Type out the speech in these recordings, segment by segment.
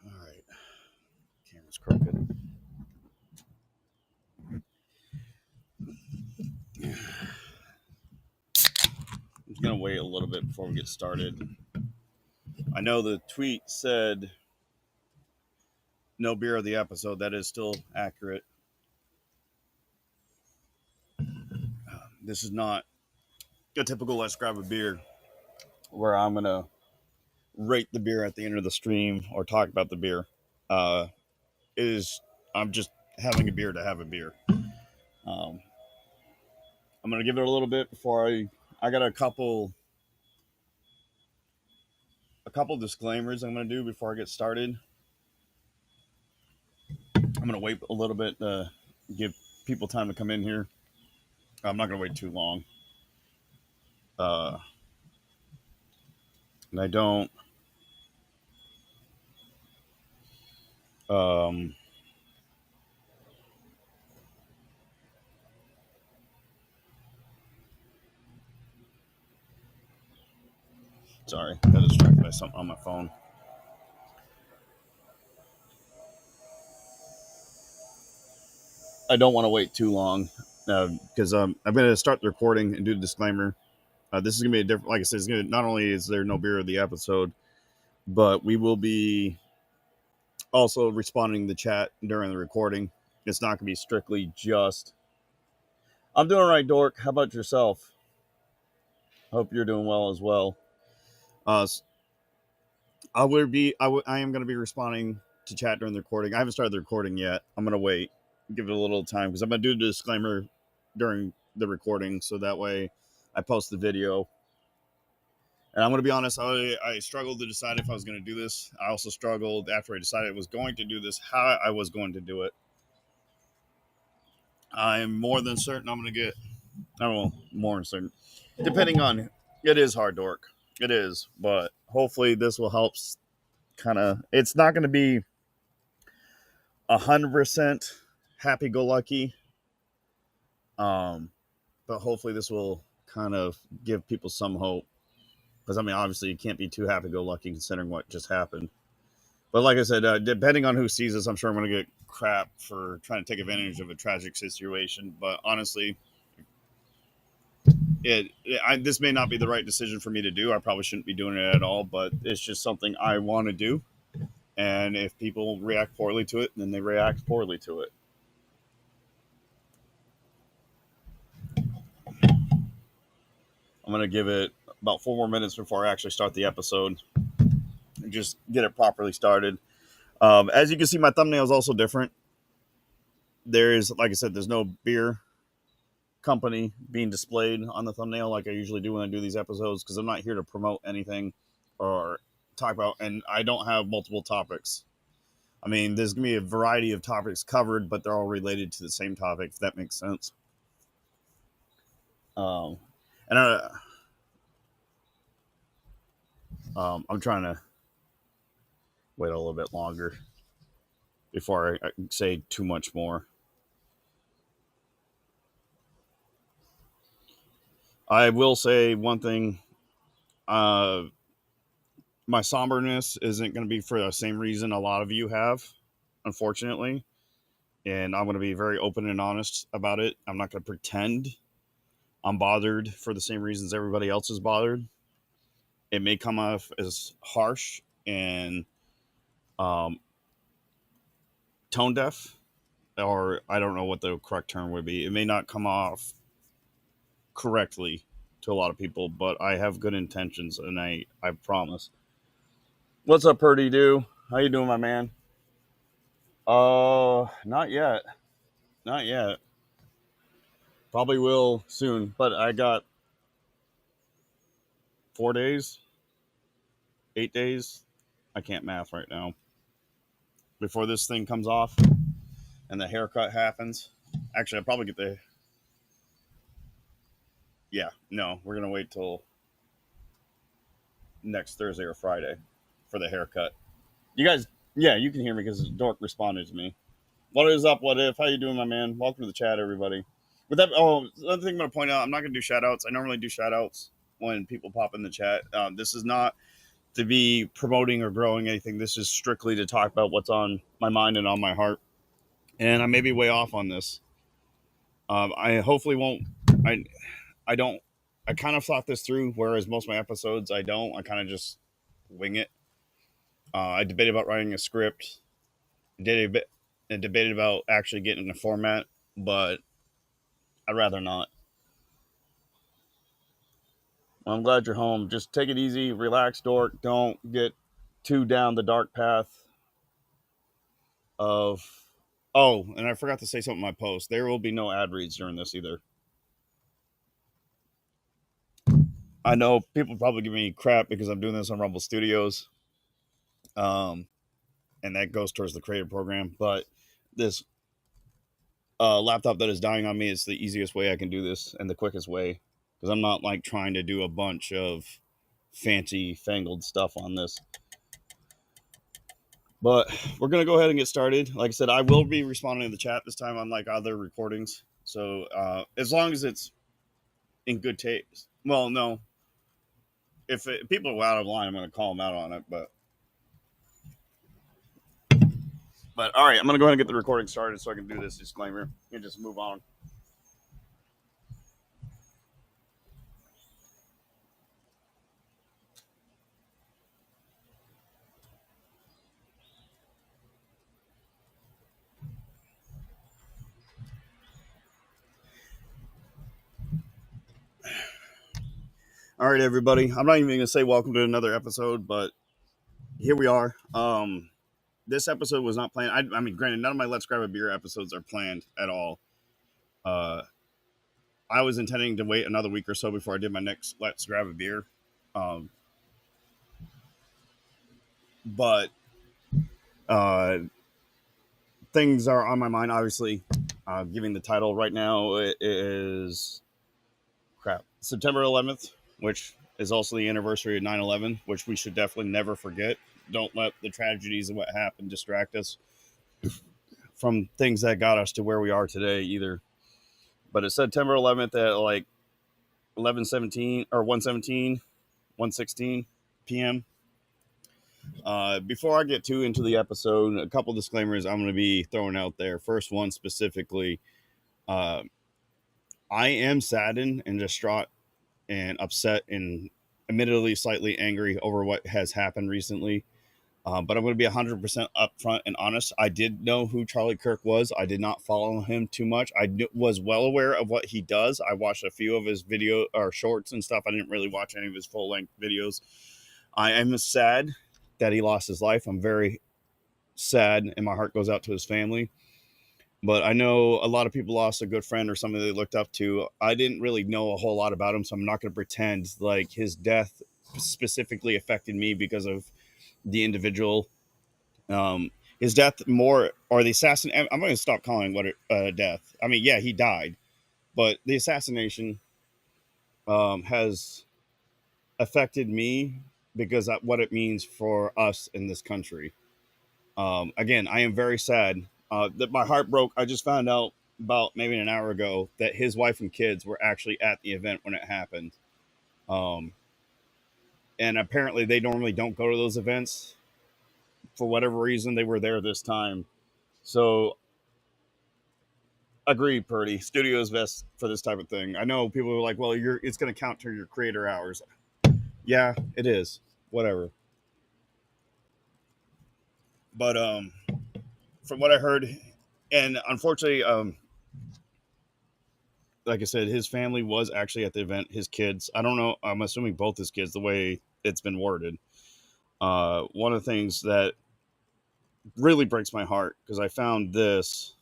All right. Camera's crooked. I'm going to wait a little bit before we get started. I know the tweet said no beer of the episode. That is still accurate. This is not a typical let's grab a beer where I'm going to rate the beer at the end of the stream or talk about the beer. It is, I'm just having a beer to have a beer. I'm going to give it a little bit before I got a couple disclaimers I'm going to do before I get started. I'm going to wait a little bit to give people time to come in here. I'm not going to wait too long. And I don't. Sorry, got distracted by something on my phone. I don't want to wait too long because I'm going to start the recording and do the disclaimer. This is going to be a different, like I said, it's going to, not only is there no beer of the episode, but we will be also responding to the chat during the recording. It's not going to be strictly just. I'm doing all right, Dork. How about yourself? Hope you're doing well as well. I am going to be responding to chat during the recording. I haven't started the recording yet. I'm going to wait, give it a little time because I'm going to do the disclaimer during the recording so that way I post the video. And I'm going to be honest, I struggled to decide if I was going to do this. I also struggled after I decided I was going to do this, how I was going to do it. I'm more than certain I'm going to get, more than certain. Depending on, it is hard, Dork. It is, but hopefully this will help kind of, it's not going to be 100% happy-go-lucky. But hopefully this will kind of give people some hope. Because, I mean, obviously you can't be too happy-go-lucky considering what just happened. But like I said, depending on who sees this, I'm sure I'm going to get crap for trying to take advantage of a tragic situation. But honestly, this may not be the right decision for me to do. I probably shouldn't be doing it at all. But it's just something I want to do. And if people react poorly to it, then they react poorly to it. I'm going to give it about 4 more minutes before I actually start the episode and just get it properly started. As you can see, my thumbnail is also different. There is, like I said, there's no beer company being displayed on the thumbnail like I usually do when I do these episodes because I'm not here to promote anything or talk about, and I don't have multiple topics. I mean, there's going to be a variety of topics covered, but they're all related to the same topic, if that makes sense. I'm trying to wait a little bit longer before I say too much more. I will say one thing. My somberness isn't going to be for the same reason a lot of you have, unfortunately. And I'm going to be very open and honest about it. I'm not going to pretend I'm bothered for the same reasons everybody else is bothered. It may come off as harsh and tone deaf, or I don't know what the correct term would be. It may not come off correctly to a lot of people, but I have good intentions, and I promise. What's up, Purdy Do? How you doing, my man? Not yet. Not yet. Probably will soon, but I got 4 days, 8 days. I can't math right now. Before this thing comes off and the haircut happens. Actually, I'll probably get Yeah, no, we're gonna wait till next Thursday or Friday for the haircut. You guys, yeah, you can hear me because Dork responded to me. What is up? What if? How you doing, my man? Welcome to the chat, everybody. With that, oh, another thing I'm gonna point out, I'm not gonna do shout outs. I normally do shout outs when people pop in the chat. This is not to be promoting or growing anything. This is strictly to talk about what's on my mind and on my heart. And I may be way off on this. I hopefully won't. I I don't. I kind of thought this through, whereas most of my episodes I don't. I kind of just wing it. I debated about writing a script. Did a bit and debated about actually getting a format, but I'd rather not. Well, I'm glad you're home. Just take it easy, relax, Dork. Don't get too down the dark path of. Oh, and I forgot to say something in my post. There will be no ad reads during this either. I know people probably give me crap because I'm doing this on Rumble Studios, um, and that goes towards the creator program. But this laptop that is dying on me is the easiest way I can do this and the quickest way because I'm not like trying to do a bunch of fancy fangled stuff on this. But we're gonna go ahead and get started. Like I said, I will be responding to the chat this time, unlike other recordings. So as long as it's in good taste. Well, no, if people are out of line, I'm gonna call them out on it. But all right, I'm gonna go ahead and get the recording started so I can do this disclaimer and just move on. All right, everybody. I'm not even gonna say welcome to another episode, but here we are. This episode was not planned. I mean, granted, none of my Let's Grab a Beer episodes are planned at all. Uh, I was intending to wait another week or so before I did my next Let's Grab a Beer. Um, but uh, things are on my mind, obviously. Giving the title right now, it is September 11th, which is also the anniversary of 9/11, which we should definitely never forget. Don't let the tragedies of what happened distract us from things that got us to where we are today either. But it's September 11th at like 11:17 or 1:17, 1:16 p.m. Before I get too into the episode, a couple disclaimers I'm going to be throwing out there. First one specifically, uh, I am saddened and distraught and upset and admittedly slightly angry over what has happened recently. But I'm going to be 100% upfront and honest. I did know who Charlie Kirk was. I did not follow him too much. Was well aware of what he does. I watched a few of his video or shorts and stuff. I didn't really watch any of his full length videos. I am sad that he lost his life. I'm very sad, and my heart goes out to his family. But I know a lot of people lost a good friend or somebody they looked up to. I didn't really know a whole lot about him, so I'm not going to pretend like his death specifically affected me because of the individual. His death more, or the assassin. I'm going to stop calling what death. I mean, yeah, he died, but the assassination has affected me because of what it means for us in this country. Again, I am very sad that my heart broke. I just found out about maybe an hour ago that his wife and kids were actually at the event when it happened. Um, and apparently they normally don't go to those events. For whatever reason, they were there this time. So, agree, Purdy. Studio is best for this type of thing. I know people are like, well, it's going to count to your creator hours. Yeah, it is. Whatever. But from what I heard, and unfortunately, like I said, his family was actually at the event. His kids, I don't know. I'm assuming both his kids, the way it's been worded. One of the things that really breaks my heart because I found this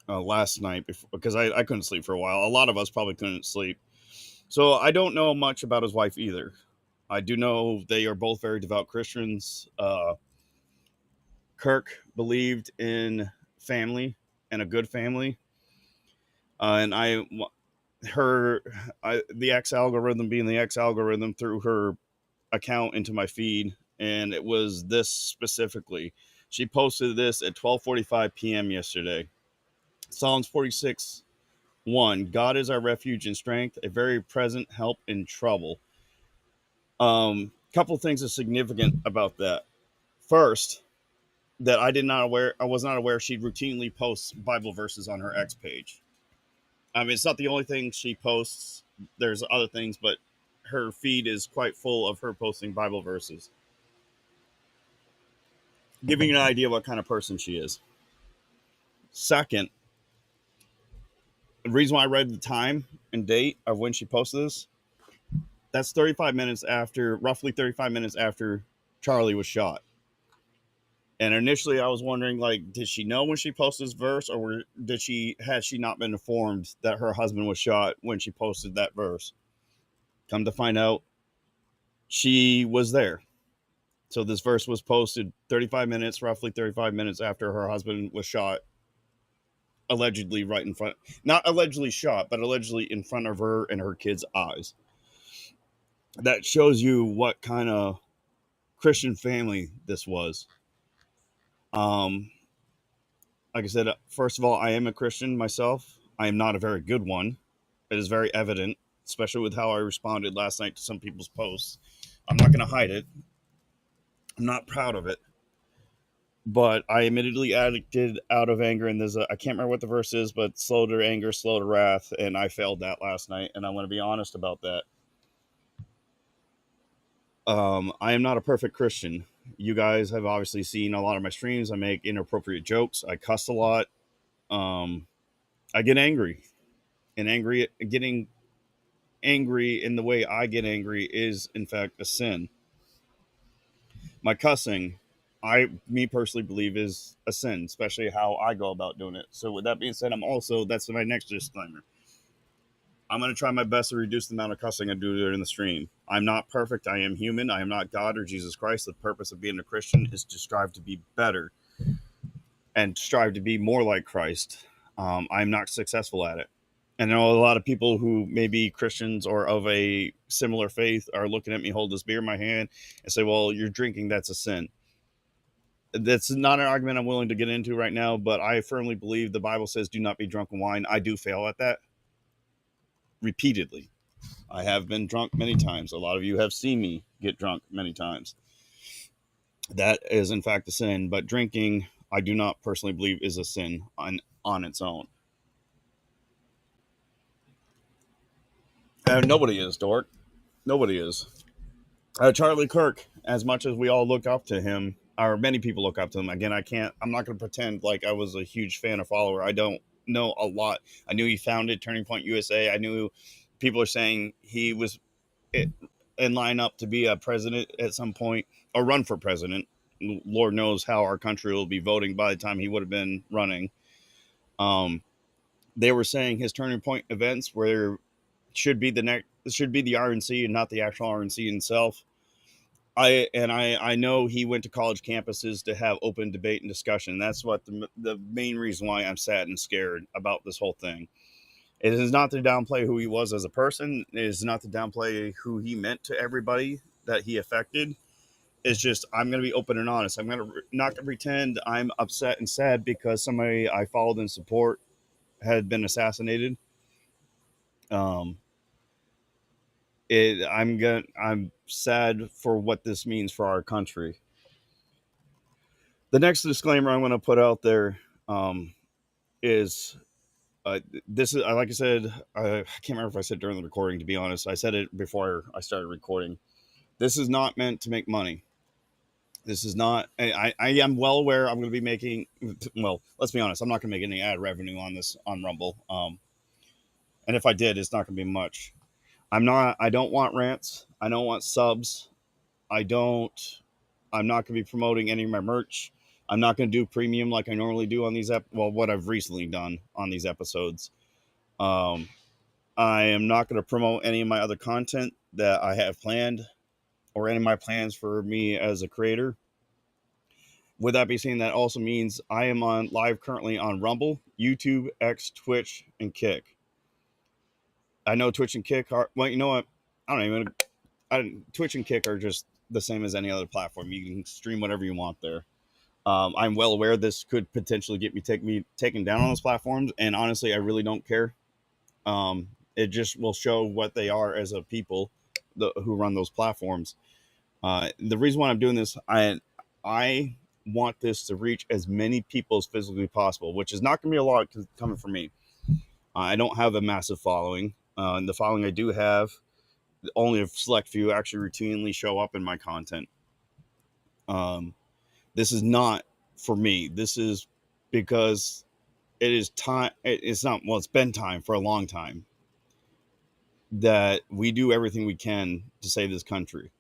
last night because I couldn't sleep for a while. A lot of us probably couldn't sleep. So I don't know much about his wife either. I do know they are both very devout Christians. Kirk believed in family and a good family. And her, the X algorithm being the X algorithm threw her account into my feed, and it was this specifically. She posted this at 12:45 p.m. yesterday. Psalms 46:1. God is our refuge and strength, a very present help in trouble. Couple things are significant about that. First, that I was not aware she routinely posts Bible verses on her X page. I mean, it's not the only thing she posts. There's other things, but her feed is quite full of her posting Bible verses, giving you an idea what kind of person she is. Second, the reason why I read the time and date of when she posted this, that's 35 minutes after, roughly 35 minutes after Charlie was shot. And initially, I was wondering, like, did she know when she posted this verse, or had she not been informed that her husband was shot when she posted that verse? Come to find out, she was there. So this verse was posted roughly 35 minutes after her husband was shot, allegedly right in front, not allegedly shot, but allegedly in front of her and her kids' eyes. That shows you what kind of Christian family this was. Like I said, first of all, I am a Christian myself. I am not a very good one. It is very evident, especially with how I responded last night to some people's posts. I'm not going to hide it. I'm not proud of it. But I admittedly acted out of anger, and I can't remember what the verse is, but slow to anger, slow to wrath, and I failed that last night, and I want to be honest about that. I am not a perfect Christian. You guys have obviously seen a lot of my streams. I make inappropriate jokes. I cuss a lot. I get angry, and getting angry in the way I get angry is in fact a sin. My cussing, me personally believe is a sin, especially how I go about doing it. So with that being said, that's my next disclaimer. I'm going to try my best to reduce the amount of cussing I do during the stream. I'm not perfect. I am human. I am not God or Jesus Christ. The purpose of being a Christian is to strive to be better and strive to be more like Christ. I'm not successful at it. And I know a lot of people who may be Christians or of a similar faith are looking at me, hold this beer in my hand, and say, well, you're drinking, that's a sin. That's not an argument I'm willing to get into right now, but I firmly believe the Bible says do not be drunk in wine. I do fail at that repeatedly. I have been drunk many times. A lot of you have seen me get drunk many times. That is, in fact, a sin, but drinking, I do not personally believe is a sin on its own. Nobody is, Dork. Nobody is. Charlie Kirk, as much as we all look up to him, or many people look up to him, again, I'm not going to pretend like I was a huge fan or follower. I don't know a lot. I knew he founded Turning Point USA. I knew people are saying he was in line up to be a president at some point, or run for president. Lord knows how our country will be voting by the time he would have been running. They were saying his Turning Point events where should be the RNC and not the actual RNC itself. I know he went to college campuses to have open debate and discussion. That's what the main reason why I'm sad and scared about this whole thing. It is not to downplay who he was as a person. It is not to downplay who he meant to everybody that he affected. It's just I'm going to be open and honest. I'm not going to pretend I'm upset and sad because somebody I followed and support had been assassinated. I'm sad for what this means for our country. The next disclaimer I'm going to put out there is this is, like I said, I can't remember if I said during the recording, to be honest. I said it before I started recording. This is not meant to make money. This is not, I am well aware I'm going to be making, well, let's be honest, I'm not going to make any ad revenue on this, on Rumble. And if I did, it's not going to be much. I don't want rants. I don't want subs. I'm not going to be promoting any of my merch. I'm not going to do premium like I normally do on these, what I've recently done on these episodes. I am not going to promote any of my other content that I have planned or any of my plans for me as a creator. With that being said, that also means I am on live currently on Rumble, YouTube, X, Twitch, and Kick. I know Twitch and Kick are, well, you know what? I don't even, Twitch and Kick are just the same as any other platform. You can stream whatever you want there. I'm well aware this could potentially get me taken down on those platforms, and honestly, I really don't care. It just will show what they are as a people who run those platforms. The reason why I'm doing this, I want this to reach as many people as physically possible, which is not going to be a lot coming from me. I don't have a massive following. And the following I do have, only a select few actually routinely show up in my content. This is not for me. This is because it is time. It's not, well, it's been time for a long time that we do everything we can to save this country.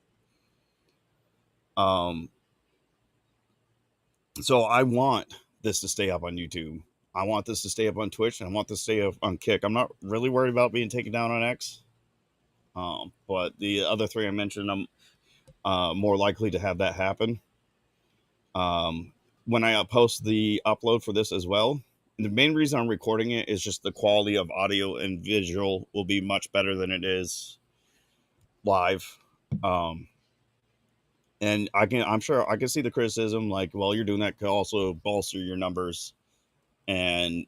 So I want this to stay up on YouTube. I want this to stay up on Twitch, and I want this to stay up on Kick. I'm not really worried about being taken down on X. But the other three I mentioned, I'm more likely to have that happen. When I post the upload for this as well, the main reason I'm recording it is just the quality of audio and visual will be much better than it is live. And I'm sure I can see the criticism, like, well, you're doing that could also bolster your numbers and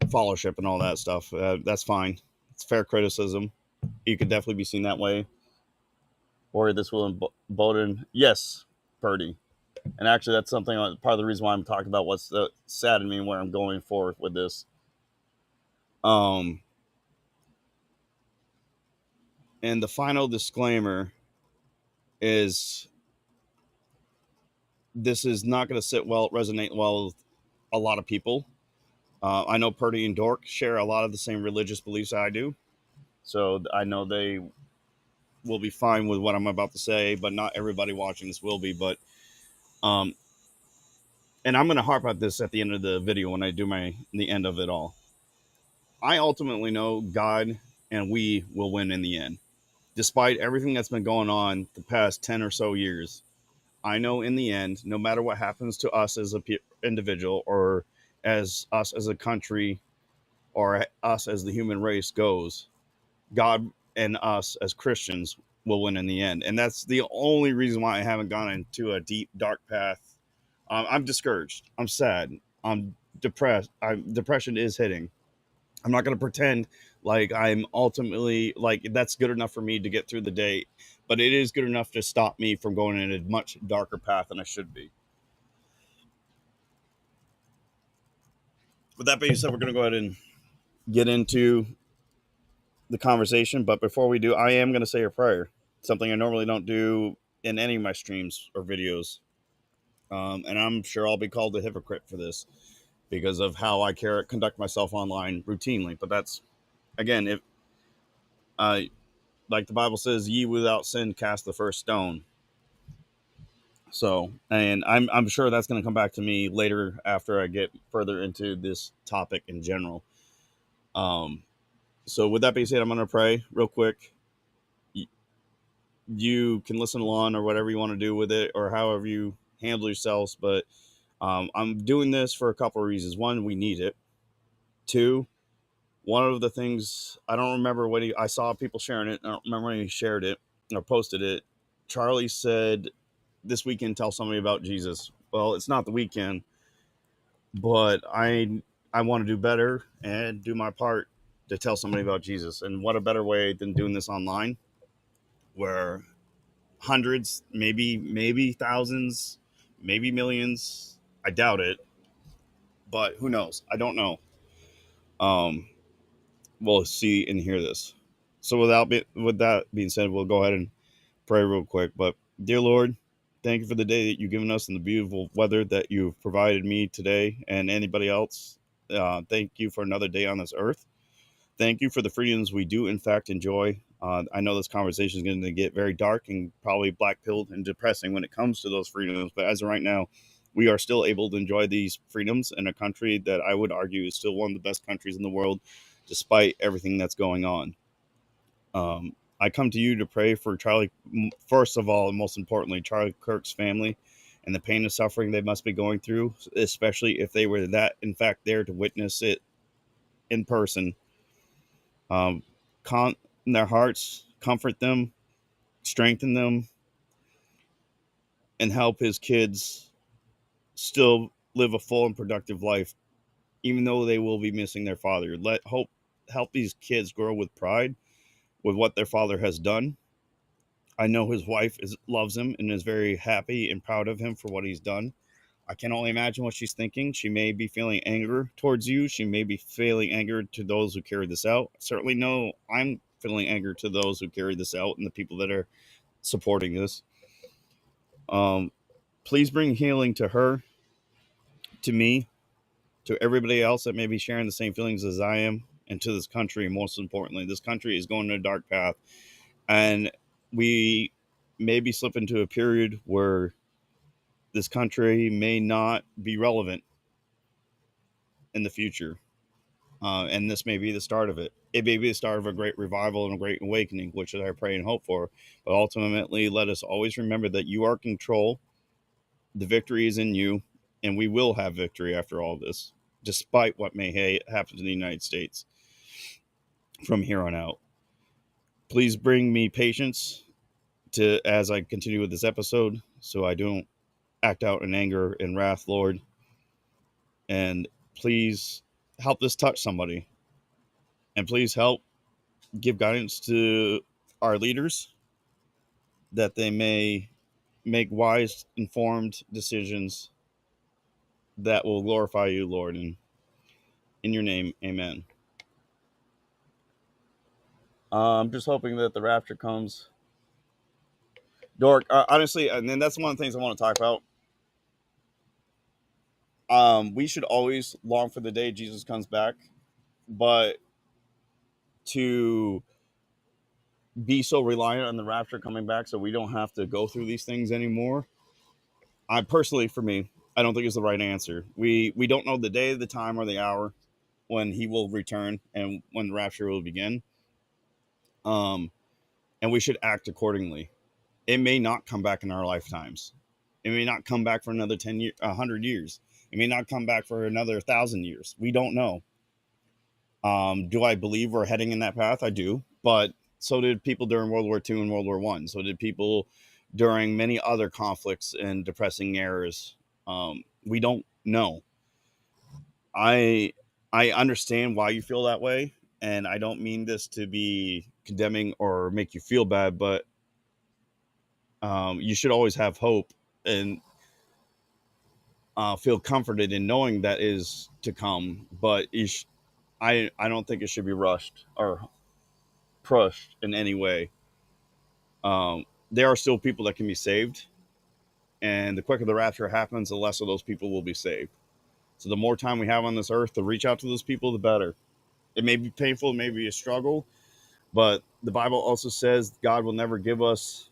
followership and all that stuff. That's fine. It's fair criticism. You could definitely be seen that way. Or this will embolden, yes, Purdy. And actually, that's something, part of the reason why I'm talking about what's sad in me and where I'm going forward with this. And the final disclaimer is this is not going to resonate well with a lot of people. I know Purdy and Dork share a lot of the same religious beliefs I do. So I know they will be fine with what I'm about to say, but not everybody watching this will be. But, and I'm going to harp on this at the end of the video when I do the end of it all. I ultimately know God and we will win in the end. Despite everything that's been going on the past 10 or so years, I know in the end, no matter what happens to us as an individual or as us as a country or us as the human race goes, God and us as Christians will win in the end. And that's the only reason why I haven't gone into a deep, dark path. I'm discouraged. I'm sad. I'm depressed. Depression is hitting. I'm not going to pretend like I'm ultimately, like, that's good enough for me to get through the day, but it is good enough to stop me from going in a much darker path than I should be. With that being said, we're going to go ahead and get into the conversation. But before we do, I am going to say a prayer, something I normally don't do in any of my streams or videos. And I'm sure I'll be called a hypocrite for this because of how I conduct myself online routinely. But that's, again, if like the Bible says, ye without sin cast the first stone. So, and I'm sure that's going to come back to me later after I get further into this topic in general. So with that being said, I'm going to pray real quick. You can listen along or whatever you want to do with it or however you handle yourselves. But I'm doing this for a couple of reasons. One, we need it. Two, one of the things, I don't remember when I saw people sharing it. I don't remember when he shared it or posted it. Charlie said, this weekend, tell somebody about Jesus. Well, it's not the weekend, but I want to do better and do my part to tell somebody about Jesus. And what a better way than doing this online where hundreds, maybe thousands, maybe millions. I doubt it, but who knows? I don't know. We'll see and hear this. So with that being said, we'll go ahead and pray real quick. But dear Lord, thank you for the day that you've given us and the beautiful weather that you've provided me today and anybody else. Thank you for another day on this earth. Thank you for the freedoms we do, in fact, enjoy. I know this conversation is going to get very dark and probably black-pilled and depressing when it comes to those freedoms. But as of right now, we are still able to enjoy these freedoms in a country that I would argue is still one of the best countries in the world, despite everything that's going on. I come to you to pray for Charlie, first of all, and most importantly, Charlie Kirk's family and the pain and suffering they must be going through, especially if they were that in fact there to witness it in person. Um, con in their hearts, comfort them, strengthen them, and help his kids still live a full and productive life, even though they will be missing their father. Help these kids grow with pride with what their father has done. I know his wife loves him and is very happy and proud of him for what he's done. I can only imagine what she's thinking. She may be feeling anger towards you. She may be feeling anger to those who carried this out. Certainly, no, I'm feeling anger to those who carried this out and the people that are supporting this. Um, please bring healing to her, to me, to everybody else that may be sharing the same feelings as I am, and to this country. Most importantly, this country is going in a dark path, and we may be slipping into a period where this country may not be relevant in the future. And this may be the start of it. It may be the start of a great revival and a great awakening, which I pray and hope for. But ultimately, let us always remember that you are in control. The victory is in you, and we will have victory after all this, despite what may happen to the United States from here on out. Please bring me patience to as I continue with this episode, so I don't act out in anger and wrath, Lord. And please help this touch somebody. And please help give guidance to our leaders that they may make wise, informed decisions that will glorify you, Lord. And in your name, amen. I'm just hoping that the rapture comes. Dork, honestly, and then that's one of the things I want to talk about. We should always long for the day Jesus comes back, but to be so reliant on the rapture coming back so we don't have to go through these things anymore, I personally, for me, I don't think is the right answer. We don't know the day, the time, or the hour when he will return and when the rapture will begin. Um, and we should act accordingly. It may not come back in our lifetimes. It may not come back for another 10 years, 100 years. It may not come back for another 1,000 years. We don't know. Do I believe we're heading in that path? I do. But so did people during World War II and World War I. So did people during many other conflicts and depressing eras. We don't know. I I understand why you feel that way, and I don't mean this to be condemning or make you feel bad, but you should always have hope and feel comforted in knowing that is to come. But I don't think it should be rushed or pushed in any way. There are still people that can be saved, and the quicker the rapture happens, the less of those people will be saved. So the more time we have on this earth to reach out to those people, the better. It may be painful, it may be a struggle, but the Bible also says God will never give us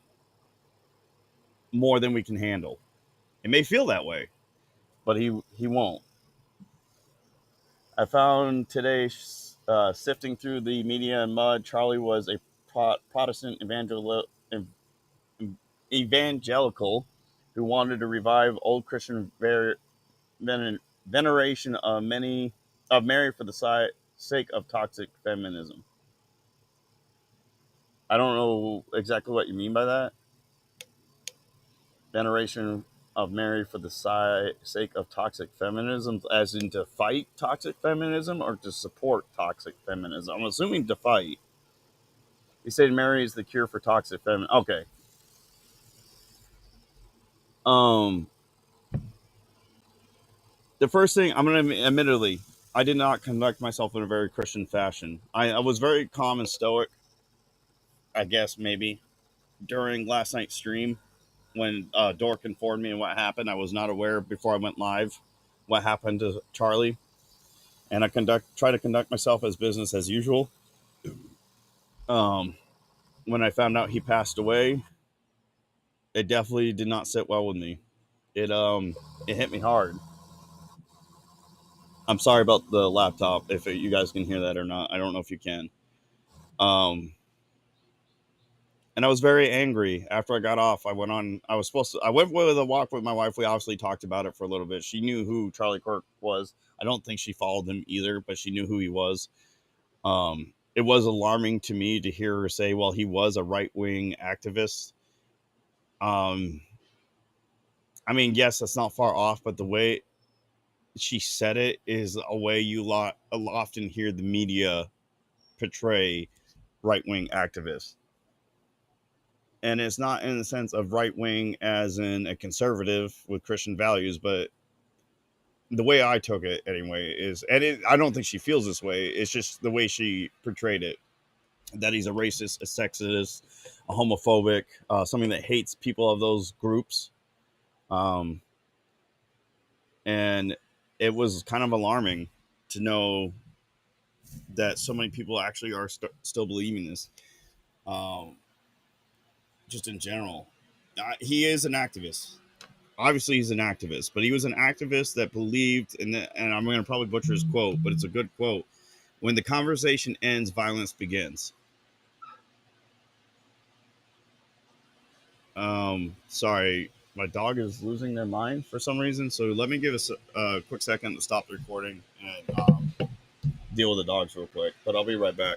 more than we can handle. It may feel that way, but he won't. I found today, sifting through the media and mud, Charlie was a Protestant evangelical who wanted to revive old Christian veneration of Mary for the sake of toxic feminism. I don't know exactly what you mean by that. Veneration of Mary for the sake of toxic feminism, as in to fight toxic feminism or to support toxic feminism. I'm assuming to fight. He said Mary is the cure for toxic feminism. Okay. Um, the first thing I'm going to admittedly, I did not conduct myself in a very Christian fashion. I was very calm and stoic, I guess, maybe, during last night's stream when Dork informed me of what happened. I was not aware before I went live what happened to Charlie. And I try to conduct myself as business as usual. Um, when I found out he passed away, it definitely did not sit well with me. It hit me hard. I'm sorry about the laptop, if you guys can hear that or not. I don't know if you can. Um, And I was very angry after I got off. I went with a walk with my wife. We obviously talked about it for a little bit. She knew who Charlie Kirk was. I don't think she followed him either, but she knew who he was. It was alarming to me to hear her say, well, he was a right wing activist. Um, I mean, yes, that's not far off, but the way she said it is a way often hear the media portray right wing activists. And it's not in the sense of right wing as in a conservative with Christian values, but the way I took it anyway is, I don't think she feels this way. It's just the way she portrayed it, that he's a racist, a sexist, a homophobic, something that hates people of those groups. Um, and it was kind of alarming to know that so many people actually are still believing this. Um, just in general, he is an activist. Obviously, he's an activist, but he was an activist that believed in the, and I'm going to probably butcher his quote, but it's a good quote. When the conversation ends, violence begins. Sorry, my dog is losing their mind for some reason, so let me give us a quick second to stop the recording and deal with the dogs real quick, but I'll be right back.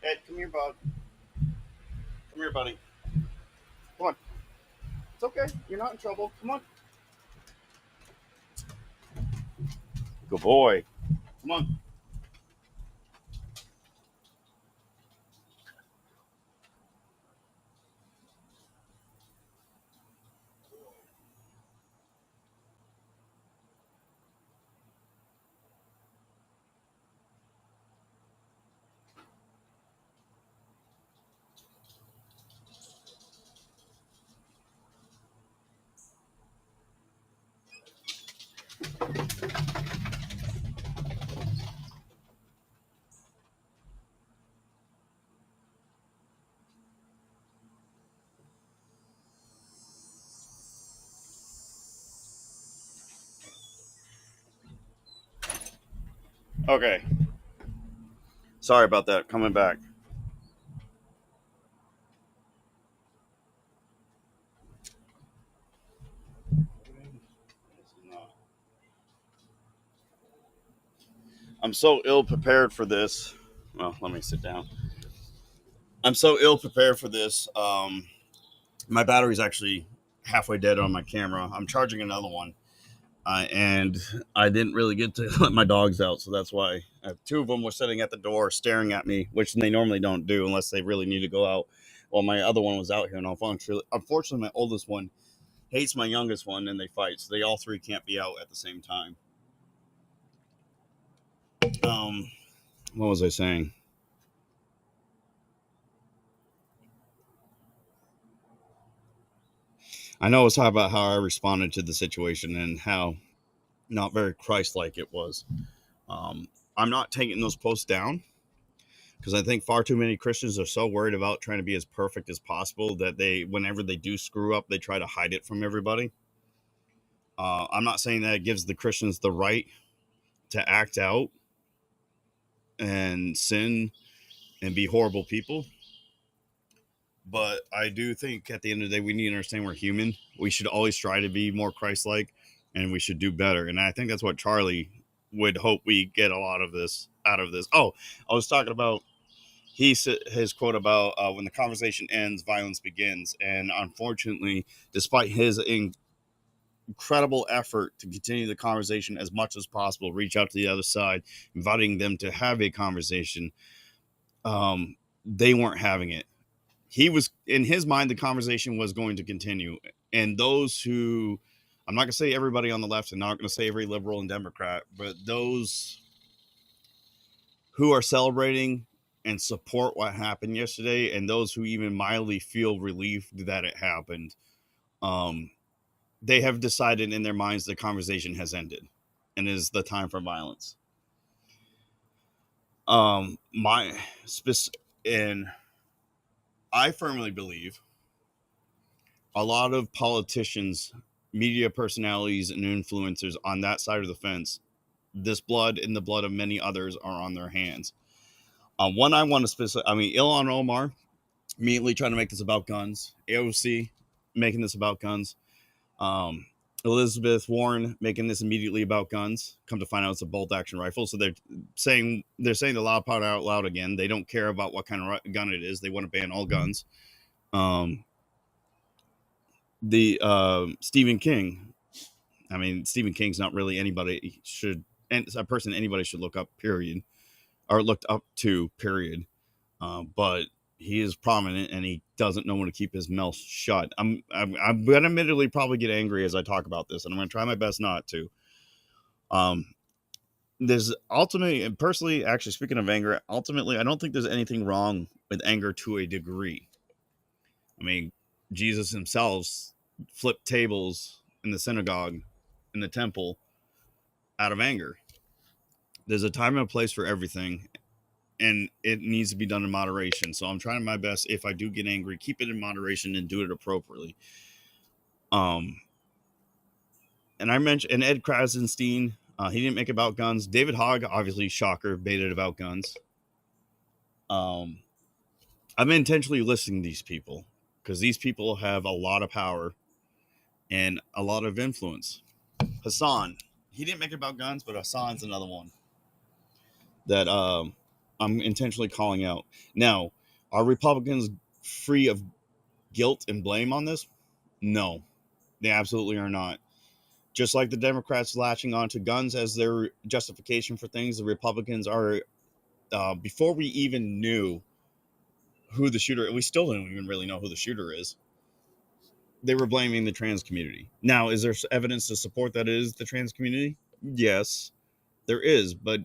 Ed, come here, bud. Come here, buddy. Come on. It's okay. You're not in trouble. Come on. Good boy. Come on. Okay. Sorry about that. Coming back. I'm so ill prepared for this. Well, let me sit down. I'm so ill prepared for this. My battery's actually halfway dead on my camera. I'm charging another one, and I didn't really get to let my dogs out, so that's why two of them were sitting at the door staring at me, which they normally don't do unless they really need to go out. Well, my other one was out here, and unfortunately, my oldest one hates my youngest one, and they fight, so they all three can't be out at the same time. Um, what was I saying? I know it's about how I responded to the situation and how not very Christ-like it was. I'm not taking those posts down because I think far too many Christians are so worried about trying to be as perfect as possible that whenever they do screw up, they try to hide it from everybody. I'm not saying that it gives the Christians the right to act out and sin and be horrible people. But I do think at the end of the day, we need to understand we're human. We should always try to be more Christ-like, and we should do better. And I think that's what Charlie would hope we get a lot of this out of this. Oh, I was talking about his quote about when the conversation ends, violence begins. And unfortunately, despite his incredible effort to continue the conversation as much as possible, reach out to the other side, inviting them to have a conversation, they weren't having it. He was, in his mind, the conversation was going to continue. And those who, I'm not going to say everybody on the left and not going to say every liberal and Democrat, but those who are celebrating and support what happened yesterday, and those who even mildly feel relieved that it happened, they have decided in their minds the conversation has ended and is the time for violence. My and I firmly believe a lot of politicians, media personalities, and influencers on that side of the fence, this blood and the blood of many others are on their hands. One I want to Ilhan Omar immediately trying to make this about guns. AOC making this about guns. Um, Elizabeth Warren making this immediately about guns. Come to find out, it's a bolt action rifle. So they're saying the loud part out loud again. They don't care about what kind of gun it is. They want to ban all guns. The Stephen King. I mean, Stephen King's not really anybody should and a person anybody should look up. Period, or looked up to. Period. But he is prominent and he doesn't know when to keep his mouth shut. I'm gonna admittedly probably get angry as I talk about this, and I'm gonna try my best not to. Um, there's ultimately, and personally, actually speaking of anger, ultimately, I don't think there's anything wrong with anger to a degree. I mean, Jesus himself flipped tables in the synagogue, in the temple, out of anger. There's a time and a place for everything, and it needs to be done in moderation. So I'm trying my best. If I do get angry, keep it in moderation and do it appropriately. And I mentioned and Ed Krasenstein. He didn't make about guns. David Hogg, obviously, shocker, baited about guns. I'm intentionally listing these people because these people have a lot of power and a lot of influence. Hassan, he didn't make it about guns, but Hassan's another one that I'm intentionally calling out. Now, are Republicans free of guilt and blame on this? No, they absolutely are not. Just like the Democrats latching onto guns as their justification for things, the Republicans are, before we even knew who the shooter, we still don't even really know who the shooter is, they were blaming the trans community. Now, is there evidence to support that it is the trans community? Yes, there is, but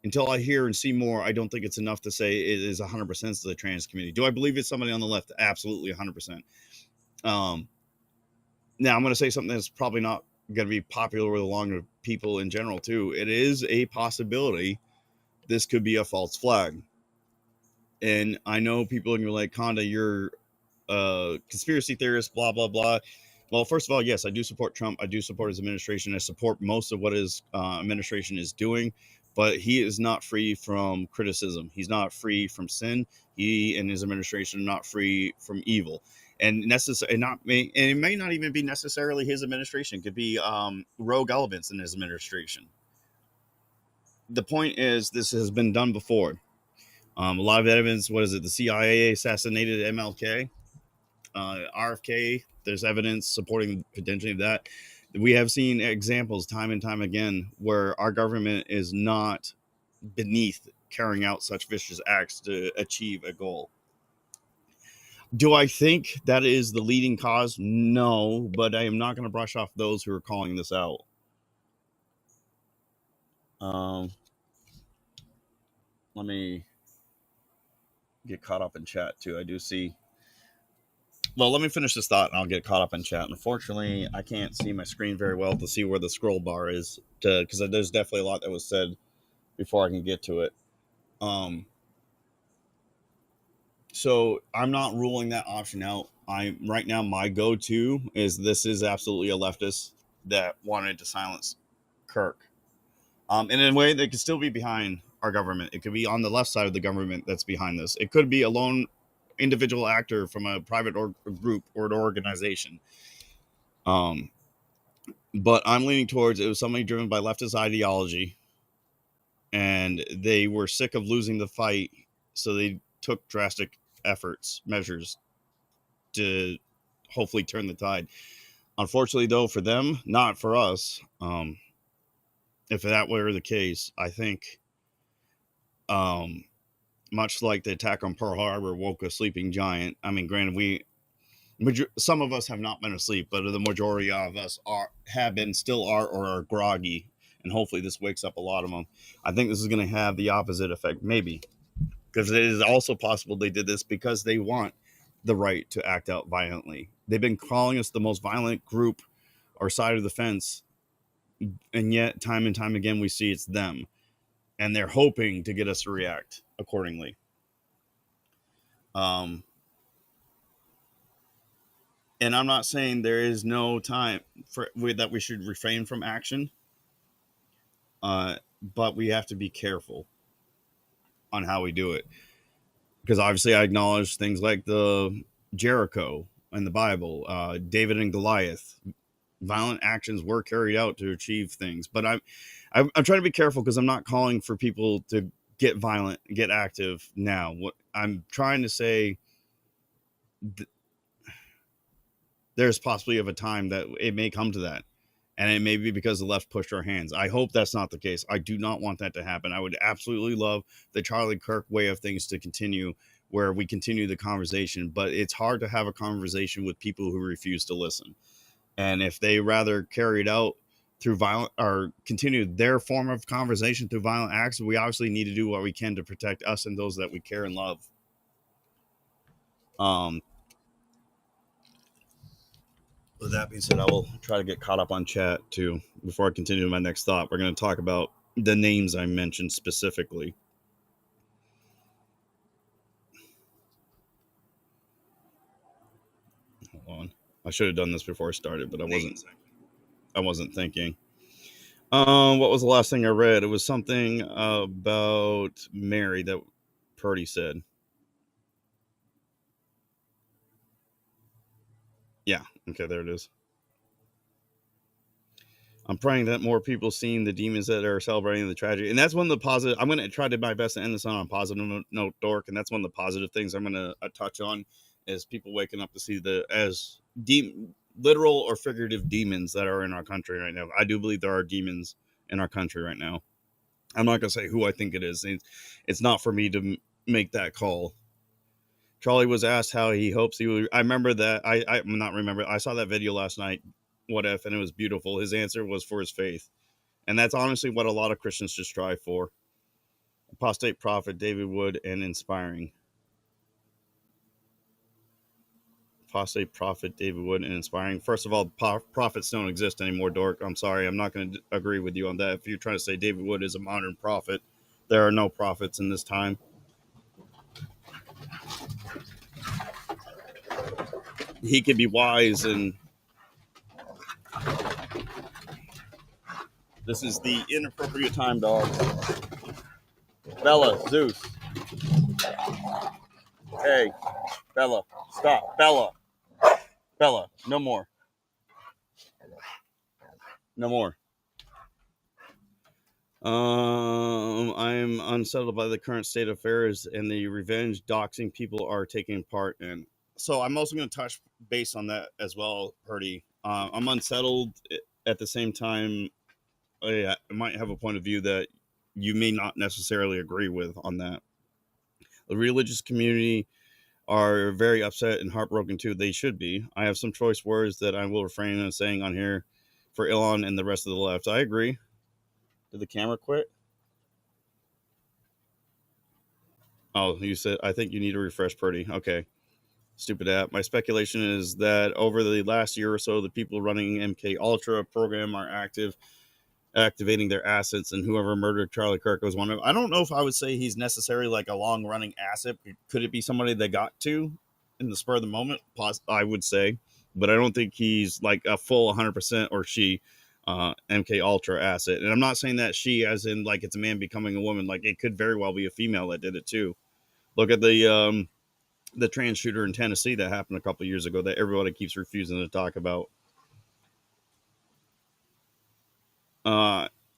until I hear and see more, I don't think it's enough to say it is 100% to the trans community. Do I believe it's somebody on the left? Absolutely 100%. Now, I'm going to say something that's probably not going to be popular with a lot of people in general, too. It is a possibility this could be a false flag. And I know people are going to be like, Conda, you're a conspiracy theorist, blah, blah, blah. Well, first of all, yes, I do support Trump. I do support his administration. I support most of what his administration is doing. But he is not free from criticism. He's not free from sin. He and his administration are not free from evil. And it may not even be necessarily his administration. It could be rogue elements in his administration. The point is, this has been done before. A lot of evidence. What is it? The CIA assassinated MLK, RFK. There's evidence supporting potentially of that. We have seen examples time and time again where our government is not beneath carrying out such vicious acts to achieve a goal. Do I think that is the leading cause? No, but I am not going to brush off those who are calling this out. Let me get caught up in chat too. I do see. Well, let me finish this thought and I'll get caught up in chat. Unfortunately, I can't see my screen very well to see where the scroll bar is because there's definitely a lot that was said before I can get to it. So I'm not ruling that option out. Right now, my go-to is this is absolutely a leftist that wanted to silence Kirk. And in a way, they could still be behind our government. It could be on the left side of the government that's behind this. It could be a lone individual actor from a private or group or an organization. But I'm leaning towards it was somebody driven by leftist ideology, and they were sick of losing the fight, so they took drastic measures to hopefully turn the tide. Unfortunately, though, for them, not for us. If that were the case, I think, much like the attack on Pearl Harbor woke a sleeping giant. I mean, granted, some of us have not been asleep, but the majority of us have been, still are, or are groggy, and hopefully this wakes up a lot of them. I think this is going to have the opposite effect, maybe, because it is also possible they did this because they want the right to act out violently. They've been calling us the most violent group our side of the fence, and yet time and time again we see it's them, and they're hoping to get us to react accordingly. Um, and I'm not saying there is no time that we should refrain from action, but we have to be careful on how we do it, because obviously I acknowledge things like the Jericho in the Bible, David and Goliath. Violent actions were carried out to achieve things, but I'm trying to be careful because I'm not calling for people to get violent, get active now. What I'm trying to say, there's possibly of a time that it may come to that, and it may be because the left pushed our hands. I hope that's not the case. I do not want that to happen. I would absolutely love the Charlie Kirk way of things to continue, where we continue the conversation, but it's hard to have a conversation with people who refuse to listen. And if they rather carry it out through violent, or continue their form of conversation through violent acts, we obviously need to do what we can to protect us and those that we care and love. With that being said, I will try to get caught up on chat too. Before I continue my next thought, we're going to talk about the names I mentioned specifically. Hold on. I should have done this before I started, but I wasn't thinking. What was the last thing I read? It was something about Mary that Purdy said. Yeah. Okay, there it is. I'm praying that more people seeing the demons that are celebrating the tragedy. And that's one of the positive. I'm going to try to do my best to end this on a positive note, Dork. And that's one of the positive things I'm going to touch on is people waking up to see literal or figurative demons that are in our country right now. I do believe there are demons in our country right now. I'm not going to say who I think it is. It's not for me to make that call. Charlie was asked how he hopes he would. I remember that. I'm not remember. I saw that video last night. What if? And it was beautiful. His answer was for his faith. And that's honestly what a lot of Christians should strive for. Apostate prophet David Wood and inspiring. Apostate prophet David Wood and inspiring. First of all, prophets don't exist anymore, Dork. I'm sorry. I'm not going to agree with you on that. If you're trying to say David Wood is a modern prophet, there are no prophets in this time. He could be wise, and this is the inappropriate time, dog. Bella, Zeus. Hey, Bella, stop. Bella, no more. No more. I'm unsettled by the current state of affairs and the revenge doxing people are taking part in. So I'm also going to touch base on that as well, Purdy. I'm unsettled at the same time. I might have a point of view that you may not necessarily agree with on that. The religious community are very upset and heartbroken too. They should be. I have some choice words that I will refrain from saying on here for Elon and the rest of the left. I agree. Did the camera quit? Oh, you said, I think you need to refresh, Purdy. Okay. Stupid app. My speculation is that over the last year or so, the people running MK Ultra program are activating their assets, and whoever murdered Charlie Kirk was one of them. I don't know if I would say he's necessarily like a long running asset. Could it be somebody that got to in the spur of the moment? I would say, but I don't think he's like a full 100% or she MK Ultra asset. And I'm not saying that she as in like it's a man becoming a woman. Like it could very well be a female that did it too. Look at the trans shooter in Tennessee that happened a couple of years ago that everybody keeps refusing to talk about.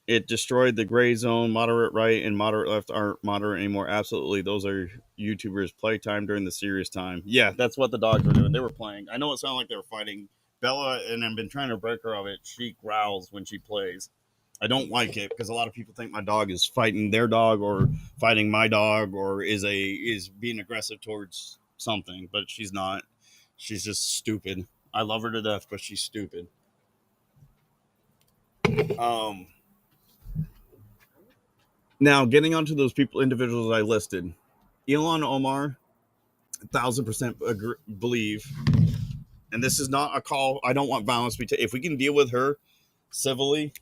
It destroyed the gray zone. Moderate right and moderate left aren't moderate anymore. Absolutely. Those are YouTubers' playtime during the serious time. Yeah, that's what the dogs were doing. They were playing. I know it sounded like they were fighting. Bella, and I've been trying to break her of it. She growls when she plays. I don't like it because a lot of people think my dog is fighting their dog or fighting my dog or is being aggressive towards something, but she's not. She's just stupid. I love her to death, but she's stupid. Now, getting onto those individuals I listed, Elon Omar, 1,000% believe And this is not a call. I don't want violence. If we can deal with her civilly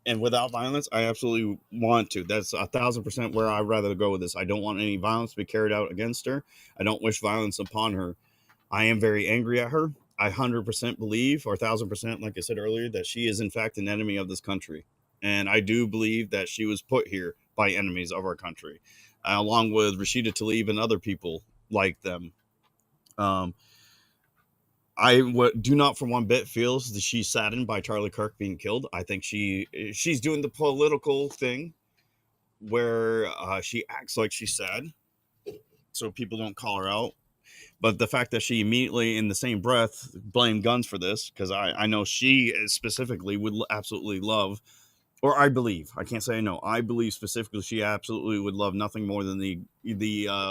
and without violence, I absolutely want to. That's 1,000% where I'd rather go with this. I don't want any violence to be carried out against her. I don't wish violence upon her. I am very angry at her. I 100% believe, or 1,000%, like I said earlier, that she is in fact an enemy of this country. And I do believe that she was put here by enemies of our country, along with Rashida Tlaib and other people like them. Um, do not for one bit feels that she's saddened by Charlie Kirk being killed. I think she's doing the political thing where she acts like she's sad, so people don't call her out. But the fact that she immediately, in the same breath, blamed guns for this, because I know she specifically would absolutely love, or I believe, I can't say no, I believe specifically she absolutely would love nothing more than the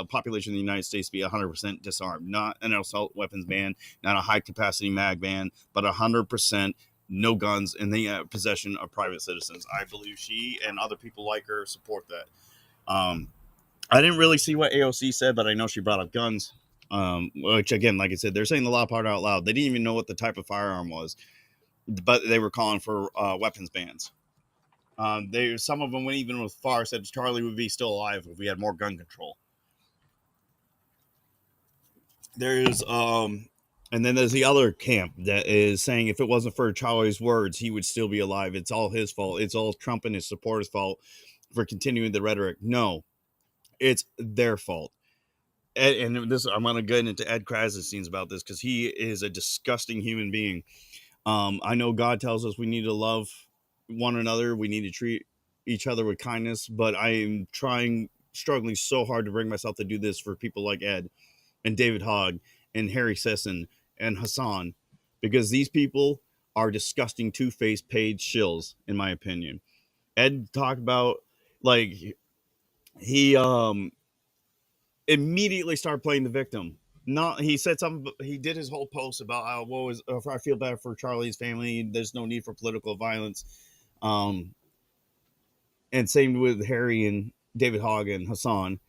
population of the United States be 100% disarmed, not an assault weapons ban, not a high capacity mag ban, but 100% no guns in the possession of private citizens. I believe she and other people like her support that. I didn't really see what AOC said, but I know she brought up guns. Which again, like I said, they're saying the law part out loud. They didn't even know what the type of firearm was, but they were calling for weapons bans. Some of them went even with far said Charlie would be still alive if we had more gun control. There's and then there's the other camp that is saying if it wasn't for Charlie's words, he would still be alive. It's all his fault. It's all Trump and his supporters' fault for continuing the rhetoric. No, it's their fault. And this, I'm going to get into Ed Krasinski's about this because he is a disgusting human being. I know God tells us we need to love one another. We need to treat each other with kindness, but I am struggling so hard to bring myself to do this for people like Ed and David Hogg and Harry Sisson and Hassan, because these people are disgusting, two-faced paid shills, in my opinion. Ed talked about, like, he immediately started playing the victim. Not he said something. He did his whole post about what was. I feel bad for Charlie's family. There's no need for political violence. Um, and same with Harry and David Hogg and Hassan.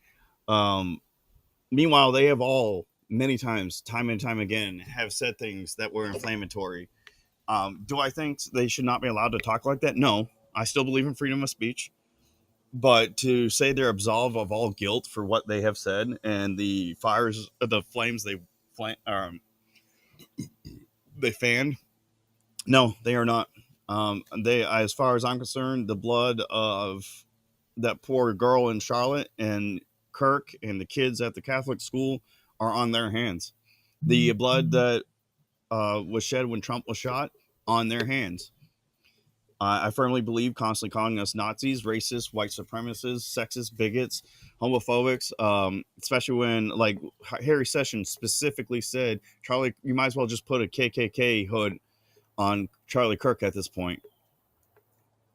Um, Meanwhile, they have all many times, time and time again, have said things that were inflammatory. Do I think they should not be allowed to talk like that? No, I still believe in freedom of speech. But to say they're absolved of all guilt for what they have said and the flames they fanned, no, they are not. They, as far as I'm concerned, the blood of that poor girl in Charlotte and Kirk and the kids at the Catholic school are on their hands. The blood that was shed when Trump was shot, on their hands. I firmly believe constantly calling us Nazis, racists, white supremacists, sexist, bigots, homophobics, especially when, like, Harry Sessions specifically said, Charlie, you might as well just put a KKK hood on Charlie Kirk at this point,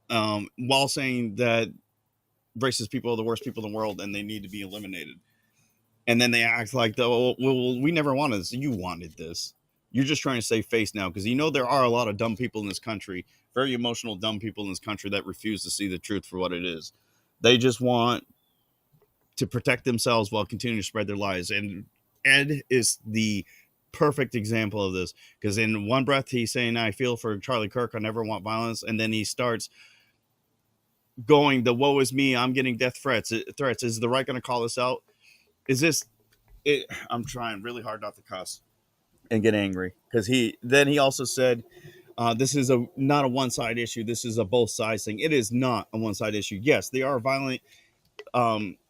while saying that racist people are the worst people in the world and they need to be eliminated. And then they act like, well, we never wanted this. You wanted this. You're just trying to save face now because there are a lot of dumb people in this country, very emotional, dumb people in this country that refuse to see the truth for what it is. They just want to protect themselves while continuing to spread their lies. And Ed is the perfect example of this because in one breath, he's saying, I feel for Charlie Kirk. I never want violence. And then he starts going, the woe is me. I'm getting death threats. Is the right going to call this out? Is this it? I'm trying really hard not to cuss and get angry because he also said this is not a one-side issue. This is a both sides thing. It is not a one-side issue. Yes, they are violent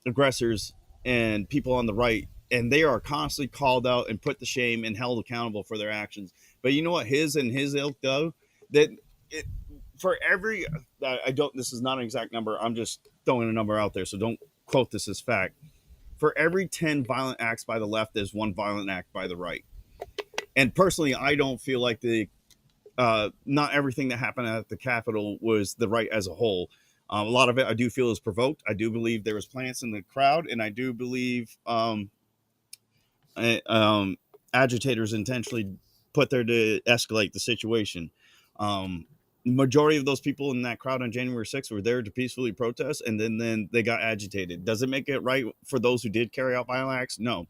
aggressors and people on the right, and they are constantly called out and put to shame and held accountable for their actions. But you know what his ilk though, that it, for every I don't this is not an exact number, I'm just throwing a number out there, so don't quote this as fact. For every 10 violent acts by the left, there's one violent act by the right. And personally, I don't feel like not everything that happened at the Capitol was the right as a whole. A lot of it I do feel is provoked. I do believe there was plants in the crowd, and I do believe agitators intentionally put there to escalate the situation. Majority of those people in that crowd on January 6th were there to peacefully protest, and then they got agitated. Does it make it right for those who did carry out violent acts? No.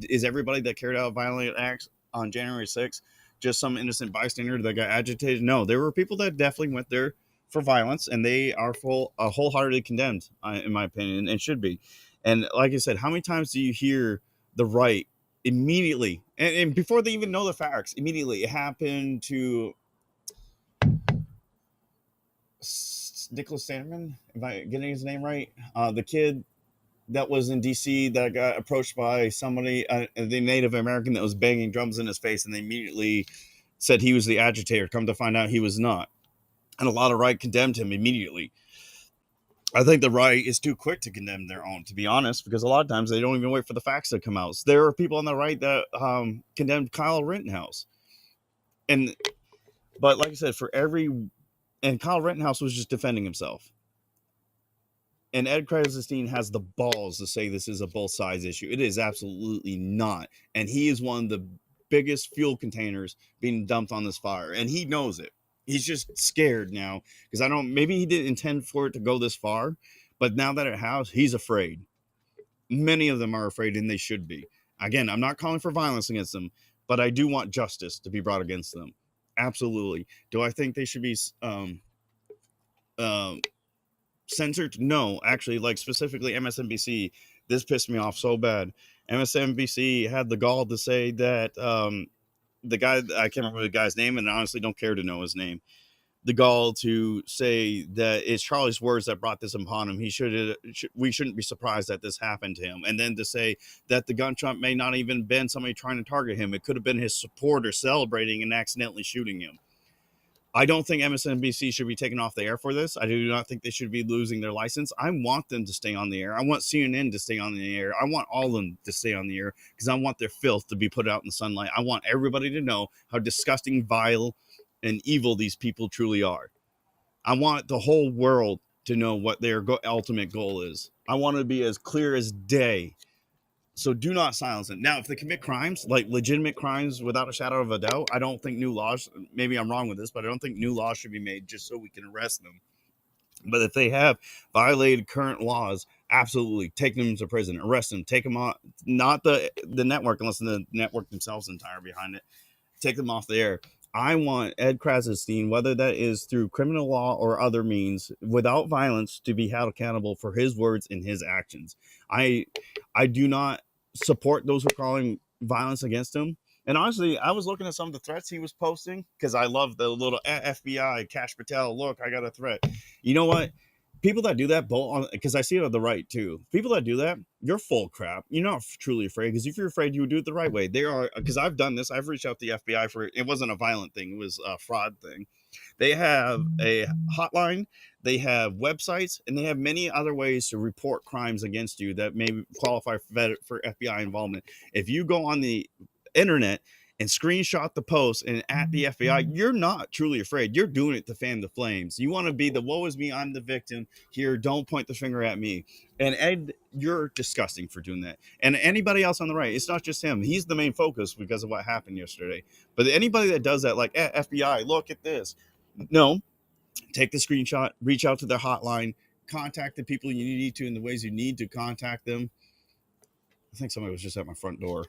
Is everybody that carried out violent acts on January 6th just some innocent bystander that got agitated. No, there were people that definitely went there for violence, and they are wholeheartedly condemned, in my opinion, and should be. And like I said, how many times do you hear the right immediately, and before they even know the facts, immediately it happened to Nicholas Sandman, am I getting his name right? The kid that was in DC that got approached by somebody, the Native American that was banging drums in his face, and they immediately said he was the agitator. Come to find out, he was not, and a lot of right condemned him immediately. I think the right is too quick to condemn their own, to be honest, because a lot of times they don't even wait for the facts to come out. So there are people on the right that condemned Kyle Rittenhouse, and but like I said, for every and Kyle Rittenhouse was just defending himself. And Ed Krasenstein has the balls to say this is a both sides issue. It is absolutely not. And he is one of the biggest fuel containers being dumped on this fire. And he knows it. He's just scared now because maybe he didn't intend for it to go this far, but now that it has, he's afraid. Many of them are afraid, and they should be. Again, I'm not calling for violence against them, but I do want justice to be brought against them. Absolutely. Do I think they should be censored? No, actually, like specifically MSNBC, this pissed me off so bad. MSNBC had the gall to say that the guy, I can't remember the guy's name, and I honestly don't care to know his name. The gall to say that it's Charlie's words that brought this upon him. We shouldn't be surprised that this happened to him. And then to say that the gunshot may not even been somebody trying to target him. It could have been his supporter celebrating and accidentally shooting him. I don't think MSNBC should be taken off the air for this. I do not think they should be losing their license. I want them to stay on the air. I want CNN to stay on the air. I want all of them to stay on the air because I want their filth to be put out in the sunlight. I want everybody to know how disgusting, vile, and evil these people truly are. I want the whole world to know what their ultimate goal is. I want to be as clear as day. So do not silence them. Now, if they commit crimes, like legitimate crimes without a shadow of a doubt, I don't think new laws, maybe I'm wrong with this, but I don't think new laws should be made just so we can arrest them. But if they have violated current laws, absolutely take them to prison, arrest them, take them off, not the network, unless the network themselves entire behind it, take them off the air. I want Ed Krasenstein, whether that is through criminal law or other means, without violence, to be held accountable for his words and his actions. I do not support those who are calling violence against him. And honestly, I was looking at some of the threats he was posting because I love the little FBI, Cash Patel, look, I got a threat. You know what? People that do that, because I see it on the right too. People that do that, you're full crap. You're not truly afraid, because if you're afraid, you would do it the right way. They are, because I've done this. I've reached out to the FBI for it. It wasn't a violent thing. It was a fraud thing. They have a hotline, they have websites, and they have many other ways to report crimes against you that may qualify for FBI involvement. If you go on the internet and screenshot the post and at the FBI, you're not truly afraid. You're doing it to fan the flames. You want to be the woe is me, I'm the victim here. Don't point the finger at me. And Ed, you're disgusting for doing that. And anybody else on the right, it's not just him. He's the main focus because of what happened yesterday. But anybody that does that, like FBI, look at this. No, take the screenshot, reach out to their hotline, contact the people you need to in the ways you need to contact them. I think somebody was just at my front door.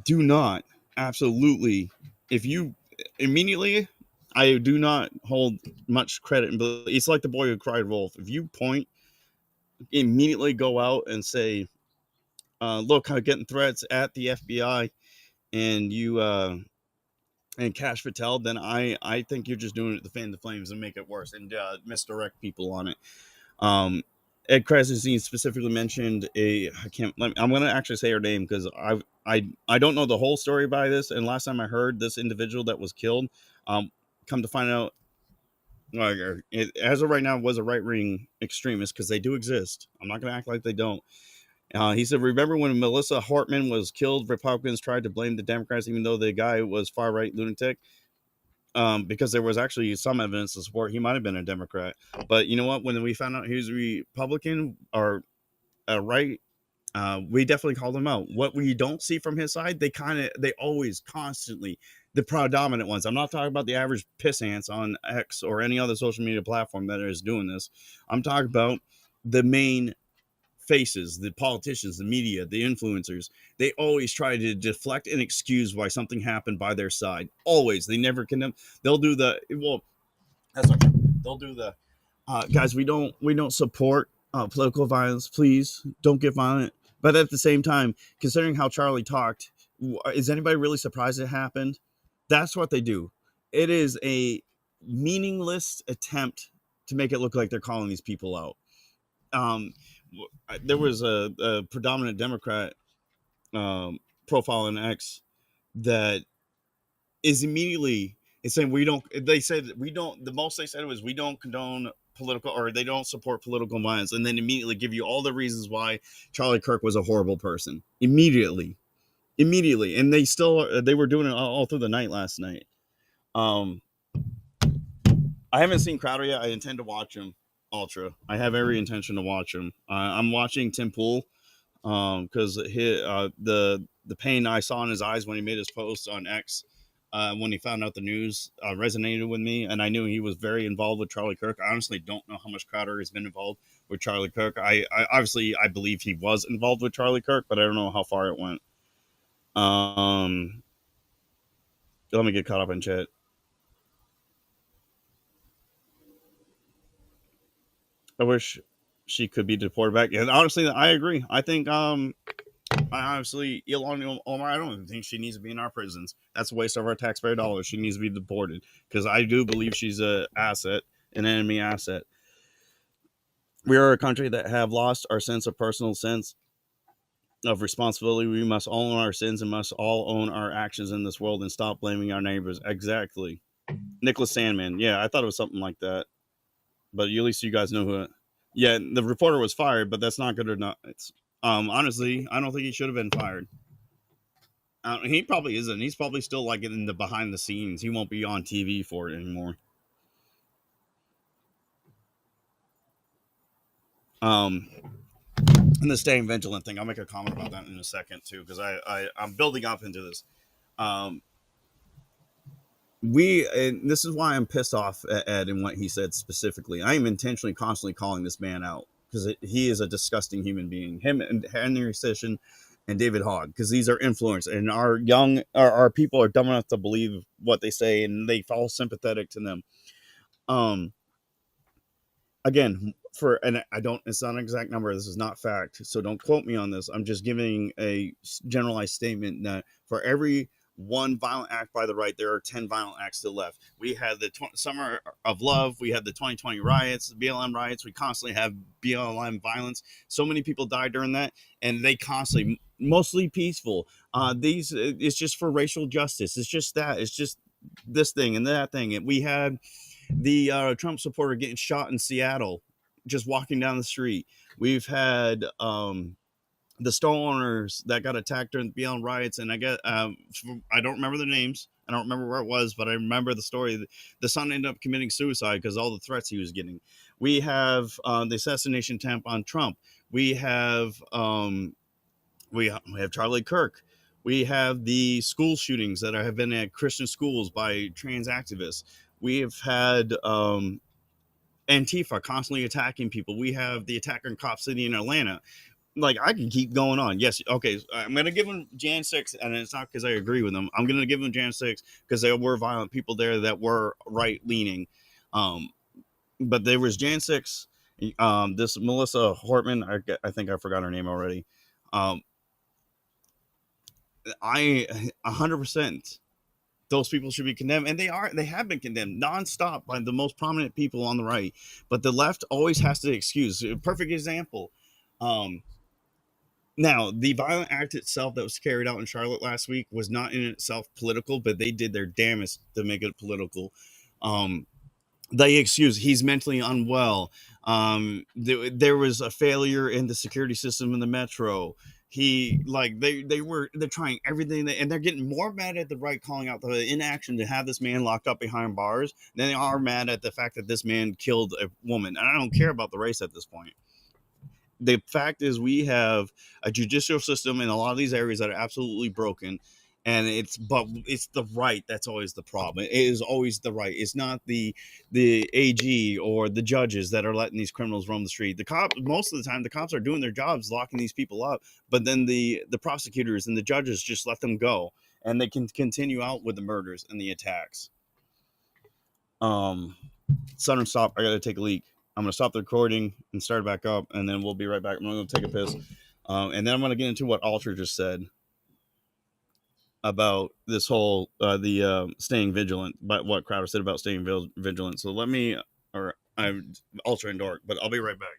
Do not, absolutely, if you immediately, I do not hold much credit, but it's like the boy who cried wolf. If you point, immediately go out and say, look, I'm getting threats at the FBI, and you and Cash Patel, then I think you're just doing it to fan the flames and make it worse and misdirect people on it. Ed Krasenstein specifically mentioned I'm going to actually say her name because I don't know the whole story by this. And last time I heard, this individual that was killed, come to find out, as of right now, was a right-wing extremist, because they do exist. I'm not going to act like they don't. He said, remember when Melissa Hartman was killed, Republicans tried to blame the Democrats, even though the guy was far-right lunatic. Because there was actually some evidence to support he might have been a Democrat. But you know what? When we found out he was a Republican or a right, we definitely called him out. What we don't see from his side, they always constantly, the predominant ones. I'm not talking about the average pissants on X or any other social media platform that is doing this. I'm talking about the main faces, the politicians, the media, the influencers, they always try to deflect and excuse why something happened by their side. Always. They never condemn. They'll do the, well, that's not true. They'll do the, guys, we don't support political violence. Please don't get violent. But at the same time, considering how Charlie talked, is anybody really surprised it happened? That's what they do. It is a meaningless attempt to make it look like they're calling these people out. Um, there was a predominant Democrat profile in X that is immediately it's saying we don't. They said we don't. The most they said was we don't condone political, or they don't support political violence, and then immediately give you all the reasons why Charlie Kirk was a horrible person. Immediately, and they were doing it all through the night last night. Um, I haven't seen Crowder yet. I intend to watch him. Ultra. I have every intention to watch him. I'm watching Tim Pool because the pain I saw in his eyes when he made his post on X when he found out the news resonated with me, and I knew he was very involved with Charlie Kirk. I honestly don't know how much Crowder has been involved with Charlie Kirk. I obviously I believe he was involved with Charlie Kirk, but I don't know how far it went. Let me get caught up in chat. I wish she could be deported back. And honestly, I agree. I think I honestly, Ilhan Omar, I don't even think she needs to be in our prisons. That's a waste of our taxpayer dollars. She needs to be deported because I do believe she's an asset, an enemy asset. We are a country that have lost our sense of personal sense of responsibility. We must all own our sins and must all own our actions in this world and stop blaming our neighbors. Exactly. Nicholas Sandman. Yeah, I thought it was something like that. But at least you guys know who it. Yeah, the reporter was fired, but that's not good or not. It's honestly, I don't think he should have been fired. He probably isn't. He's probably still like in the behind the scenes. He won't be on TV for it anymore. And the staying vigilant thing, I'll make a comment about that in a second too, because I'm building up into this. And this is why I'm pissed off at Ed and what he said specifically. I am intentionally constantly calling this man out because he is a disgusting human being. Him and Henry Sisson and David Hogg, because these are influenced, and our people are dumb enough to believe what they say, and they fall sympathetic to them. Again, and I don't, it's not an exact number. This is not fact, so don't quote me on this. I'm just giving a generalized statement that for every one violent act by the right, there are 10 violent acts to the left. We had the Summer of Love. We had the 2020 riots, the BLM riots. We constantly have BLM violence. So many people died during that, and they constantly, mostly peaceful. It's just for racial justice. It's just that. It's just this thing and that thing. And we had the Trump supporter getting shot in Seattle, just walking down the street. We've had the store owners that got attacked during the BLM riots, and I don't remember their names. I don't remember where it was, but I remember the story. The son ended up committing suicide because all the threats he was getting. We have the assassination attempt on Trump. We have Charlie Kirk. We have the school shootings that have been at Christian schools by trans activists. We have had Antifa constantly attacking people. We have the attack on Cop City in Atlanta. Like, I can keep going on. Yes, okay, I'm going to give them Jan 6, and it's not because I agree with them. I'm going to give them Jan 6 because there were violent people there that were right-leaning. But there was Jan 6, this Melissa Hortman, I think I forgot her name already. I 100%, those people should be condemned, and they have been condemned nonstop by the most prominent people on the right. But the left always has to excuse. A perfect example. Now, the violent act itself that was carried out in Charlotte last week was not in itself political, but they did their damnest to make it political. They excuse he's mentally unwell. There was a failure in the security system in the metro. They're trying everything, and they're getting more mad at the right calling out the inaction to have this man locked up behind bars than they are mad at the fact that this man killed a woman. And I don't care about the race at this point. The fact is we have a judicial system in a lot of these areas that are absolutely broken, And it's the right that's always the problem. It is always the right. It's not the AG or the judges that are letting these criminals roam the street. The cop, most of the time the cops are doing their jobs, locking these people up, but then the prosecutors and the judges just let them go, and they can continue out with the murders and the attacks. Southern, stop. I gotta take a leak. I'm gonna stop the recording and start it back up, and then we'll be right back. I'm gonna take a piss, and then I'm gonna get into what Alter just said about this whole the staying vigilant, but what Crowder said about staying vigilant. So let me, or I'm Ultra and Dork, but I'll be right back.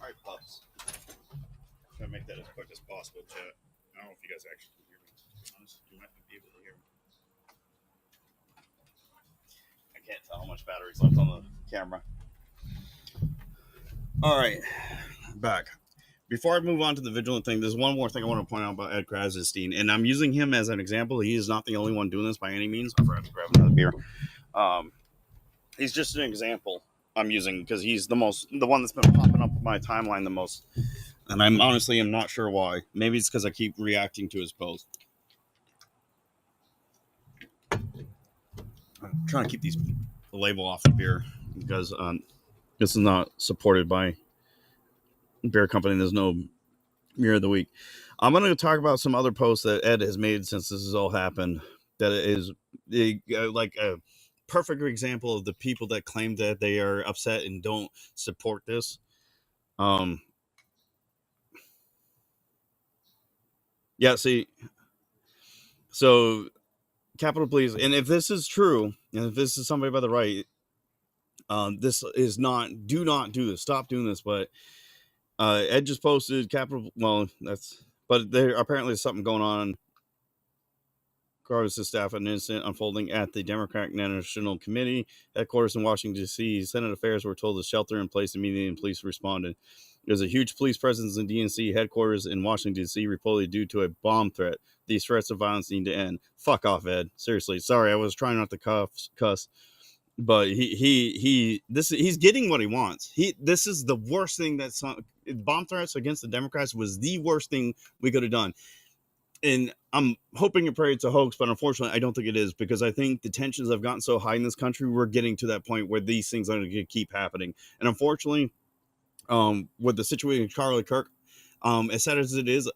All right, pups. Try to make that as quick as possible, chat. I don't know if you guys actually can hear me. Honestly, you might be able to hear me. I can't tell how much battery's left on the camera. All right, back. Before I move on to the vigilant thing, there's one more thing I want to point out about Ed Krassenstein, and I'm using him as an example. He is not the only one doing this by any means. I forgot to grab another beer. Um, he's just an example I'm using because he's the one that's been popping up on my timeline the most, and I'm honestly am not sure why. Maybe it's because I keep reacting to his post. I'm trying to keep the label off the beer because this is not supported by beer company. There's no beer of the week. I'm going to talk about some other posts that Ed has made since this has all happened. That is like a perfect example of the people that claim that they are upset and don't support this. Yeah, see, so Capitol Police, and if this is true, and if this is somebody by the right, this is not. Do not do this. Stop doing this. But Ed just posted Capitol. Well, that's. But there apparently is something going on. Regardless of staff, an incident unfolding at the Democratic National Committee headquarters in Washington, D.C. Senate affairs were told to shelter in place immediately, and police responded. There's a huge police presence in DNC headquarters in Washington, D.C., reportedly due to a bomb threat. These threats of violence need to end. Fuck off, Ed. Seriously. Sorry, I was trying not to cuss. But he's getting what he wants. This is the worst thing bomb threats against the Democrats was the worst thing we could have done. And I'm hoping and praying it's a hoax, but unfortunately, I don't think it is because I think the tensions have gotten so high in this country. We're getting to that point where these things are going to keep happening. And unfortunately, with the situation with Charlie Kirk, as sad as it is,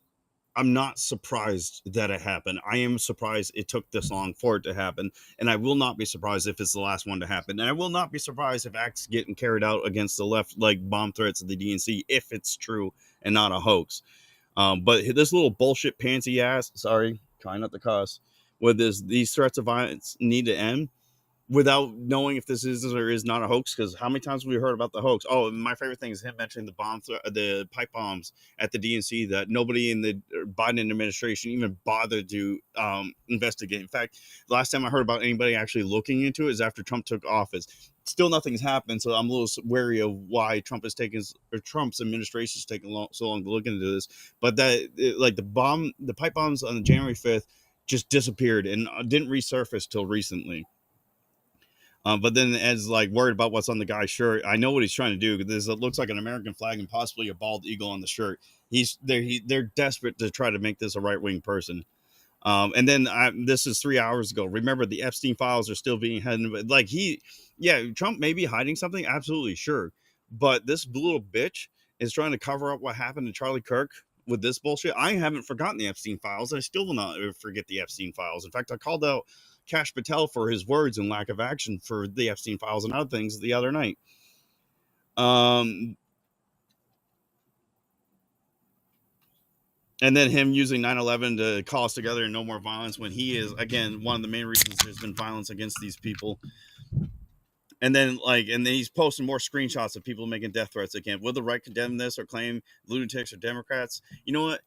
I'm not surprised that it happened. I am surprised it took this long for it to happen. And I will not be surprised if it's the last one to happen. And I will not be surprised if acts getting carried out against the left, like bomb threats at the DNC, if it's true and not a hoax. But this little bullshit pansy ass, sorry, trying not to cuss, with these threats of violence need to end. without knowing if this is or is not a hoax. Because how many times have we heard about the hoax? Oh, my favorite thing is him mentioning the pipe bombs at the DNC that nobody in the Biden administration even bothered to investigate. In fact, the last time I heard about anybody actually looking into it is after Trump took office. Still, nothing's happened, so I'm a little wary of why Trump's administration is taking so long to look into this. But like the pipe bombs on the January 5th just disappeared and didn't resurface till recently. But then Ed's like worried about what's on the guy's shirt. I know what he's trying to do because it looks like an American flag and possibly a bald eagle on the shirt. They're desperate to try to make this a right wing person. And then this is 3 hours ago. Remember, the Epstein files are still being hidden. Like Trump may be hiding something, absolutely sure. But this little bitch is trying to cover up what happened to Charlie Kirk with this bullshit. I haven't forgotten the Epstein files. I still will not forget the Epstein files. In fact, I called out Kash Patel for his words and lack of action for the Epstein files and other things the other night. And then him using 9/11 to call us together and no more violence when he is, again, one of the main reasons there's been violence against these people. And then he's posting more screenshots of people making death threats again. Will the right condemn this or claim lunatics or Democrats? You know what,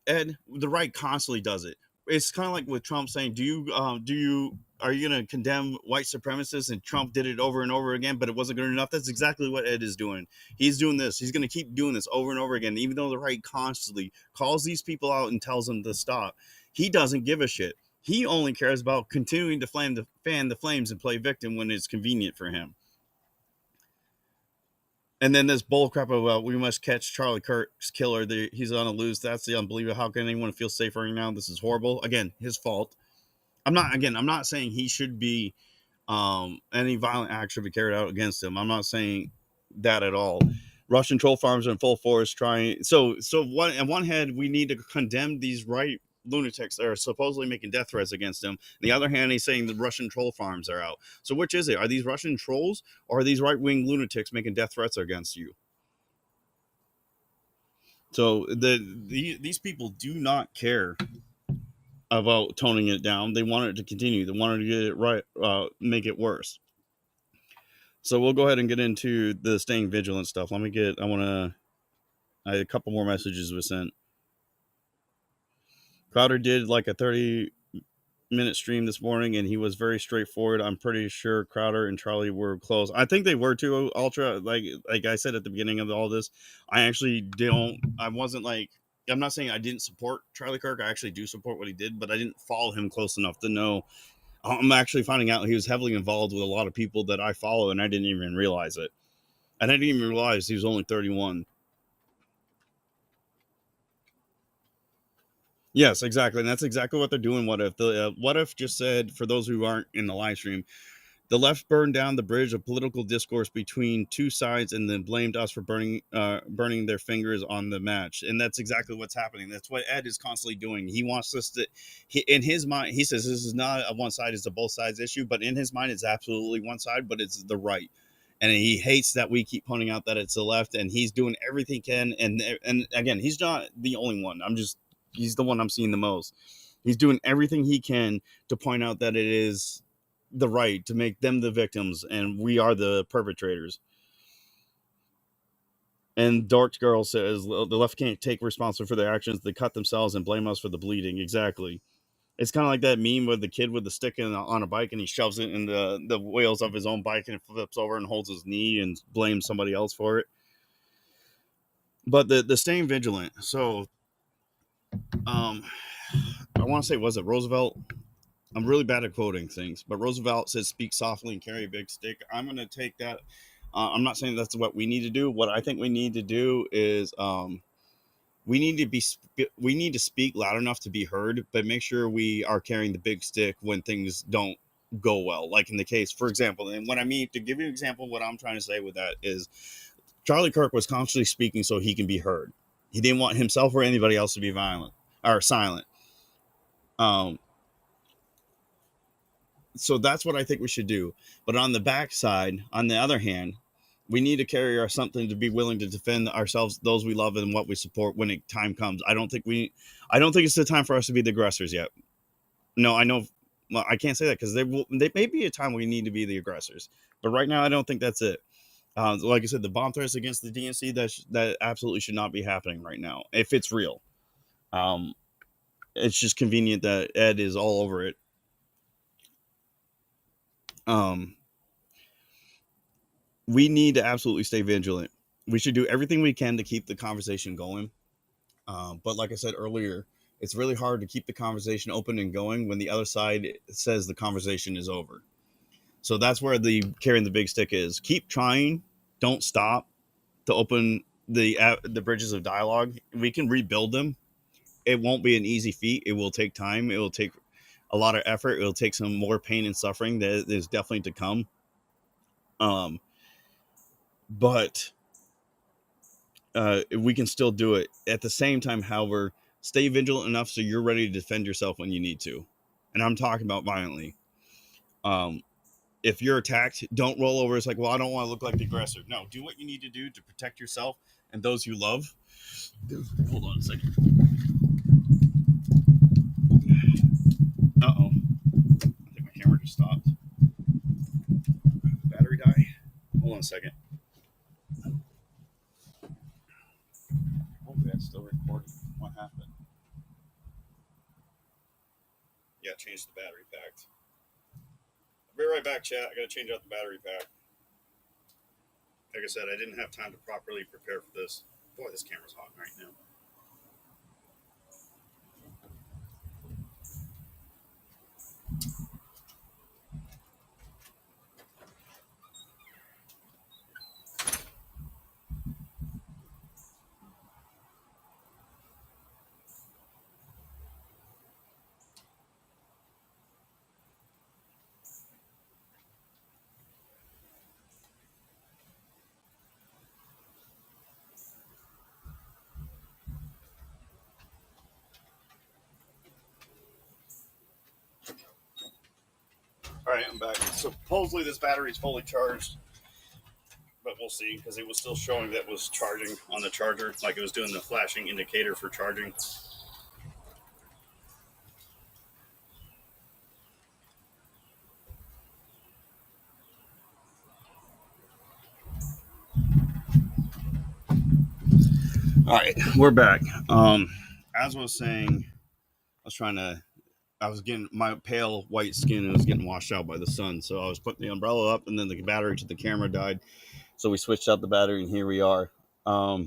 Ed? The right constantly does it. It's kind of like with Trump saying, are you going to condemn white supremacists? And Trump did it over and over again, but it wasn't good enough. That's exactly what Ed is doing. He's doing this. He's going to keep doing this over and over again, even though the right constantly calls these people out and tells them to stop. He doesn't give a shit. He only cares about continuing to fan the flames and play victim when it's convenient for him. And then this bullcrap about we must catch Charlie Kirk's killer. He's on a loose. That's the unbelievable. How can anyone feel safer right now? This is horrible. Again, his fault. I'm not saying he should be any violent act should be carried out against him. I'm not saying that at all. Russian troll farms are in full force trying. So on one hand, we need to condemn these right lunatics that are supposedly making death threats against him. On the other hand, he's saying the Russian troll farms are out. So which is it? Are these Russian trolls or are these right wing lunatics making death threats against you? So these people do not care about toning it down. They want it to continue. They want to get it right, make it worse. So we'll go ahead and get into the staying vigilant stuff. I had a couple more messages we sent. Crowder did like a 30-minute stream this morning, and he was very straightforward. I'm pretty sure Crowder and Charlie were close. I think they were too, Ultra. Like I said at the beginning of all this, I'm not saying I didn't support Charlie Kirk. I actually do support what he did, but I didn't follow him close enough to know. I'm actually finding out he was heavily involved with a lot of people that I follow, and I didn't even realize it. And I didn't even realize he was only 31. Yes, exactly. And that's exactly what they're doing. What if just said, for those who aren't in the live stream, the left burned down the bridge of political discourse between two sides and then blamed us for burning their fingers on the match. And that's exactly what's happening. That's what Ed is constantly doing. He wants us to, in his mind, he says this is not a one side, it's a both sides issue, but in his mind, it's absolutely one side, but it's the right. And he hates that we keep pointing out that it's the left, and he's doing everything he can. And again, he's not the only one. He's the one I'm seeing the most. He's doing everything he can to point out that it is the right, to make them the victims and we are the perpetrators. And Dark Girl says the left can't take responsibility for their actions. They cut themselves and blame us for the bleeding. Exactly. It's kind of like that meme with the kid with the stick on a bike and he shoves it in the wheels of his own bike and it flips over and holds his knee and blames somebody else for it. But the staying vigilant. So I want to say, was it Roosevelt? I'm really bad at quoting things, but Roosevelt says, speak softly and carry a big stick. I'm going to take that. I'm not saying that's what we need to do. What I think we need to do is we need to speak loud enough to be heard, but make sure we are carrying the big stick when things don't go well. Like in the case, for example, and what I mean, to give you an example, what I'm trying to say with that is Charlie Kirk was constantly speaking so he can be heard. He didn't want himself or anybody else to be violent or silent. So that's what I think we should do. But on the backside, on the other hand, we need to carry our something to be willing to defend ourselves, those we love, and what we support when time comes. I don't think it's the time for us to be the aggressors yet. No, I know. well, I can't say that because they may be a time we need to be the aggressors, but right now I don't think that's it. Like I said, the bomb threats against the DNC that absolutely should not be happening right now if it's real. Um, it's just convenient that Ed is all over it. Um, we need to absolutely stay vigilant. We should do everything we can to keep the conversation going. But like I said earlier, it's really hard to keep the conversation open and going when the other side says the conversation is over. So that's where the carrying the big stick is. Keep trying, don't stop to open the bridges of dialogue. We can rebuild them. It won't be an easy feat. It will take time. It will take a lot of effort. It will take some more pain and suffering that is definitely to come. Um, but we can still do it. At the same time, however, stay vigilant enough so you're ready to defend yourself when you need to. And I'm talking about violently. Um, if you're attacked, don't roll over. It's like, well, I don't want to look like the aggressor. No, do what you need to do to protect yourself and those you love. Hold on a second. Uh-oh. I think my camera just stopped. Battery die? Hold on a second. Hopefully that's still recording. What happened? Yeah, change the battery pack. I'll be right back, chat. I gotta change out the battery pack. Like I said, I didn't have time to properly prepare for this. Boy, this camera's hot right now. All right, I'm back. Supposedly this battery is fully charged, but we'll see because it was still showing that it was charging on the charger, like it was doing the flashing indicator for charging. All right, we're back. As I was saying, I was getting my pale white skin was getting washed out by the sun, so I was putting the umbrella up, and then the battery to the camera died, so we switched out the battery, and here we are. Well,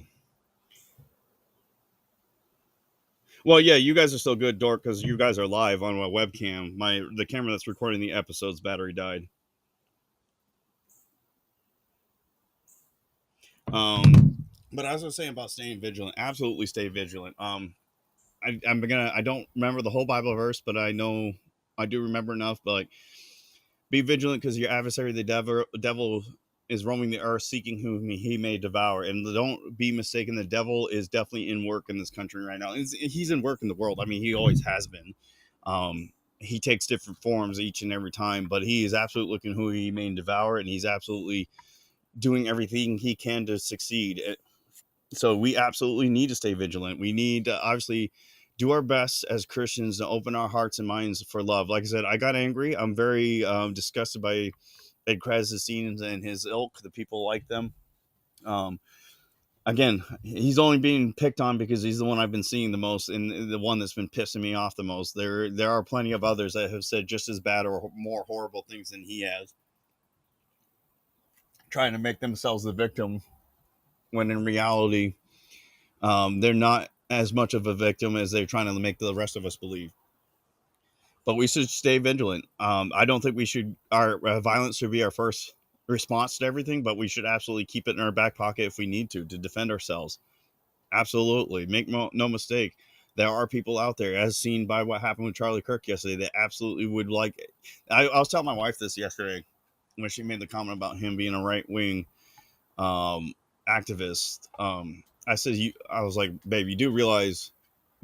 yeah, you guys are still good, Dork, because you guys are live on my webcam. The camera that's recording the episode's battery died. But as I was saying about staying vigilant, absolutely stay vigilant. I don't remember the whole Bible verse, but I know I do remember enough. But like, be vigilant because your adversary, the devil, is roaming the earth, seeking whom he may devour. And don't be mistaken, the devil is definitely in work in this country right now. He's in work in the world. I mean, he always has been. He takes different forms each and every time, but he is absolutely looking who he may devour, and he's absolutely doing everything he can to succeed. So we absolutely need to stay vigilant. We need to obviously do our best as Christians to open our hearts and minds for love. Like I said, I got angry. I'm very disgusted by Ed Kras's scenes and his ilk. The people like them. Um, again, he's only being picked on because he's the one I've been seeing the most and the one that's been pissing me off the most. There are plenty of others that have said just as bad or more horrible things than he has, trying to make themselves the victim when in reality they're not as much of a victim as they're trying to make the rest of us believe. But we should stay vigilant. I don't think we should, our violence should be our first response to everything, but we should absolutely keep it in our back pocket if we need to defend ourselves. Absolutely. Make no mistake. There are people out there, as seen by what happened with Charlie Kirk yesterday, that absolutely would like it. I was telling my wife this yesterday when she made the comment about him being a right wing activist. I was like, babe, you do realize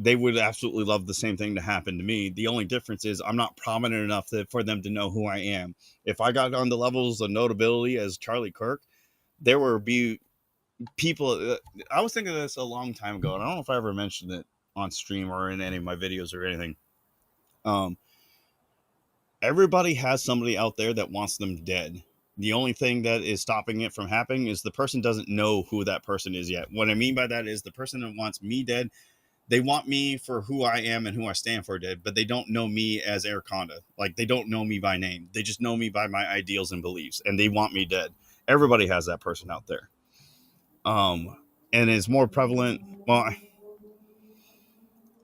they would absolutely love the same thing to happen to me. The only difference is I'm not prominent enough for them to know who I am. If I got on the levels of notability as Charlie Kirk, there would be people. I was thinking of this a long time ago, and I don't know if I ever mentioned it on stream or in any of my videos or anything. Um, Everybody has somebody out there that wants them dead. The only thing that is stopping it from happening is the person doesn't know who that person is yet. What I mean by that is the person that wants me dead, they want me for who I am and who I stand for dead, but they don't know me as Eric Honda. Like, they don't know me by name. They just know me by my ideals and beliefs, and they want me dead. Everybody has that person out there. Um, and it's more prevalent. Well,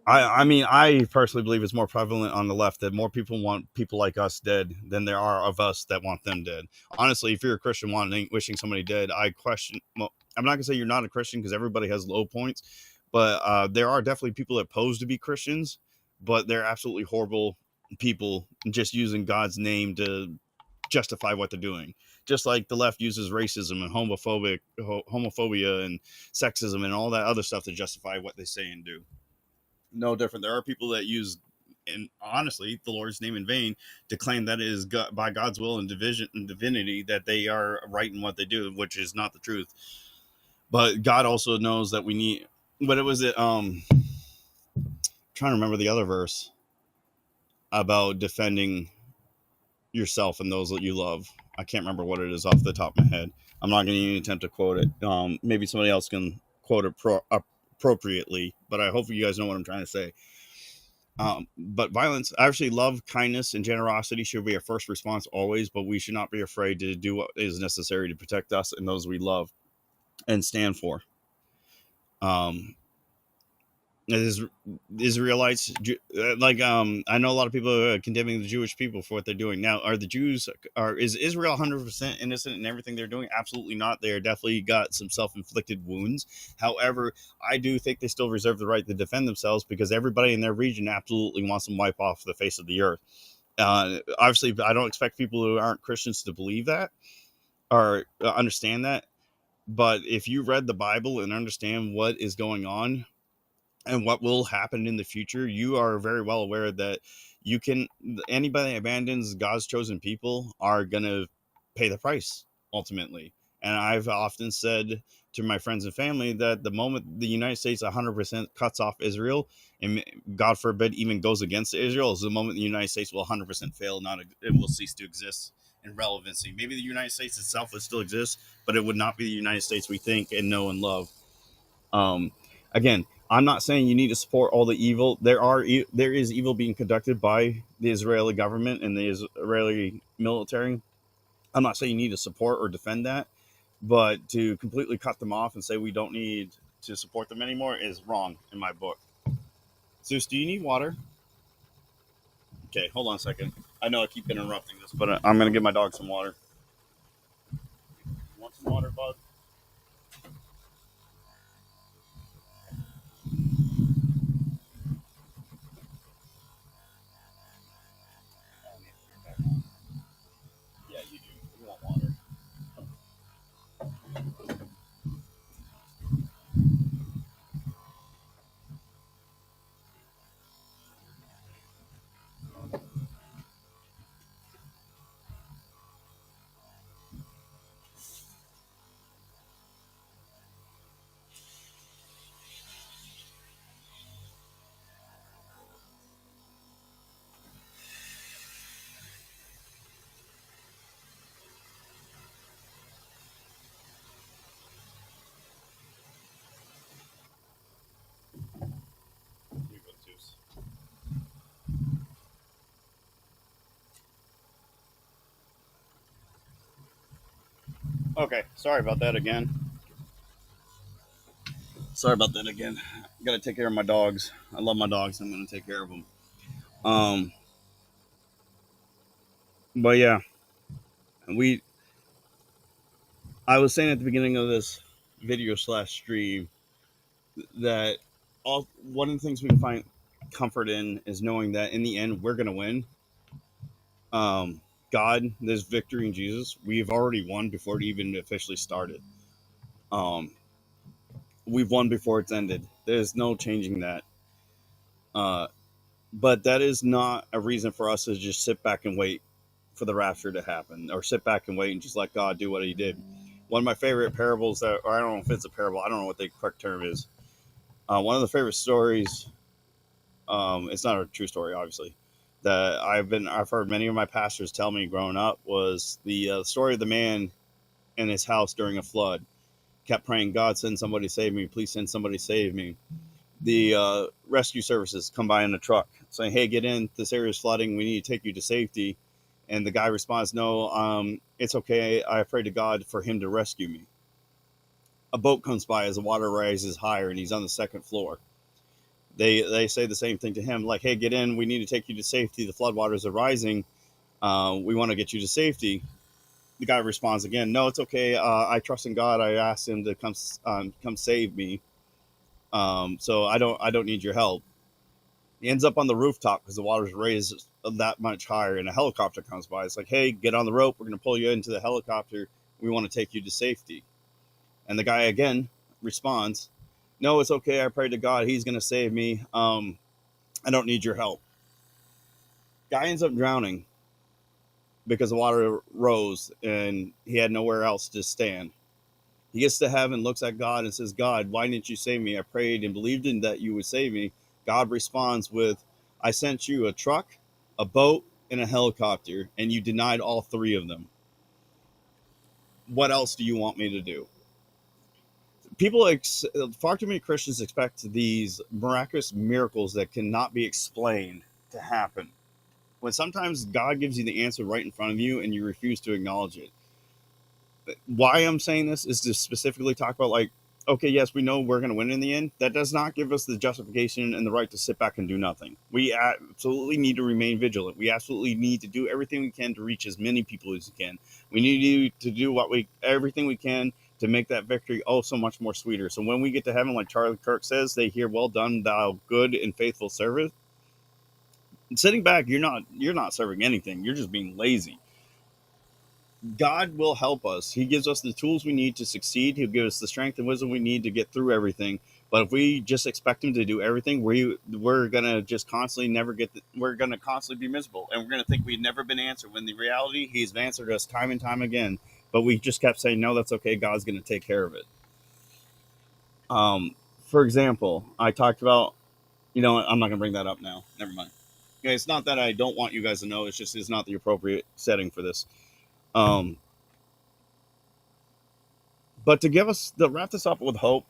I mean, I personally believe it's more prevalent on the left that more people want people like us dead than there are of us that want them dead. Honestly, if you're a Christian wanting wishing somebody dead, I question. Well, I'm not gonna say you're not a Christian because everybody has low points, but there are definitely people that pose to be Christians, but they're absolutely horrible people just using God's name to justify what they're doing. Just like the left uses racism and homophobia and sexism and all that other stuff to justify what they say and do. No different. There are people that use, and honestly, the Lord's name in vain to claim that it is God, by God's will and division and divinity that they are right in what they do, which is not the truth. But God also knows that we need. But it was it. Trying to remember the other verse about defending yourself and those that you love. I can't remember what it is off the top of my head. I'm not going to even attempt to quote it. Maybe somebody else can quote it appropriately, but I hope you guys know what I'm trying to say. But violence, I actually love, kindness, and generosity should be our first response always, but we should not be afraid to do what is necessary to protect us and those we love and stand for. Um, is Israelites like I know a lot of people are condemning the Jewish people for what they're doing now. Are the Jews are is Israel 100% innocent in everything they're doing? Absolutely not. They are definitely got some self-inflicted wounds. However, I do think they still reserve the right to defend themselves because everybody in their region absolutely wants them wiped off the face of the earth. Obviously, I don't expect people who aren't Christians to believe that or understand that. But if you read the Bible and understand what is going on and what will happen in the future, you are very well aware that you can anybody that abandons God's chosen people are gonna pay the price ultimately. And I've often said to my friends and family that the moment the United States 100% cuts off Israel and God forbid even goes against Israel is the moment the United States will 100% fail, not it will cease to exist in relevancy. Maybe the United States itself would still exist, but it would not be the United States we think and know and love. um, Again, I'm not saying you need to support all the evil. There is evil being conducted by the Israeli government and the Israeli military. I'm not saying you need to support or defend that, but to completely cut them off and say we don't need to support them anymore is wrong in my book. Zeus, do you need water? Okay, hold on a second. I know I keep interrupting this, but I'm gonna give my dog some water. Want some water, bud? Yeah, you do. You want water? Here you go, Zeus. Okay, sorry about that again. Sorry about that again. Got to take care of my dogs. I love my dogs. I'm going to take care of them. Um, but yeah, we. I was saying at the beginning of this video slash stream that all one of the things we can find comfort in is knowing that in the end we're going to win. God, there's victory in Jesus. We've already won before it even officially started. Um, we've won before it's ended. There's no changing that. Uh, but that is not a reason for us to just sit back and wait for the rapture to happen or sit back and wait and just let God do what he did. One of my favorite parables that, or I don't know if it's a parable, I don't know what the correct term is. One of the favorite stories, it's not a true story, obviously, that I've heard many of my pastors tell me growing up was the story of the man in his house during a flood. Kept praying, God, send somebody to save me. Please send somebody to save me. The rescue services come by in a truck saying, hey, get in. This area is flooding. We need to take you to safety. And the guy responds, no, it's okay. I prayed to God for him to rescue me. A boat comes by as the water rises higher and he's on the second floor. They say the same thing to him, like, hey, get in. We need to take you to safety. The floodwaters are rising. We want to get you to safety. The guy responds again, no, it's okay. I trust in God. I asked him to come save me. So I don't need your help. He ends up on the rooftop because the water's raised that much higher, and a helicopter comes by. It's like, hey, get on the rope. We're going to pull you into the helicopter. We want to take you to safety. And the guy again responds, no, it's okay. I prayed to God. He's going to save me. I don't need your help. Guy ends up drowning because the water rose and he had nowhere else to stand. He gets to heaven, looks at God, and says, God, why didn't you save me? I prayed and believed in that you would save me. God responds with, I sent you a truck, a boat, and a helicopter, and you denied all three of them. What else do you want me to do? Far too many Christians expect these miraculous miracles that cannot be explained to happen. When sometimes God gives you the answer right in front of you and you refuse to acknowledge it. Why I'm saying this is to specifically talk about, like, okay, yes, we know we're going to win in the end. That does not give us the justification and the right to sit back and do nothing. We absolutely need to remain vigilant. We absolutely need to do everything we can to reach as many people as we can. We need to do everything we can to make that victory oh so much more sweeter. So when we get to heaven, like Charlie Kirk says, they hear, well done, thou good and faithful servant. Sitting back, you're not serving anything. You're just being lazy. God will help us. He gives us the tools we need to succeed. He'll give us the strength and wisdom we need to get through everything. But if we just expect him to do everything, we're gonna just constantly never we're gonna constantly be miserable, and we're gonna think we've never been answered. When the reality, he's answered us time and time again. But we just kept saying, no, that's okay. God's gonna take care of it. For example, I talked about, I'm not gonna bring that up now. Never mind. Okay, it's not that I don't want you guys to know. It's just it's not the appropriate setting for this. Um, But to wrap this up with hope,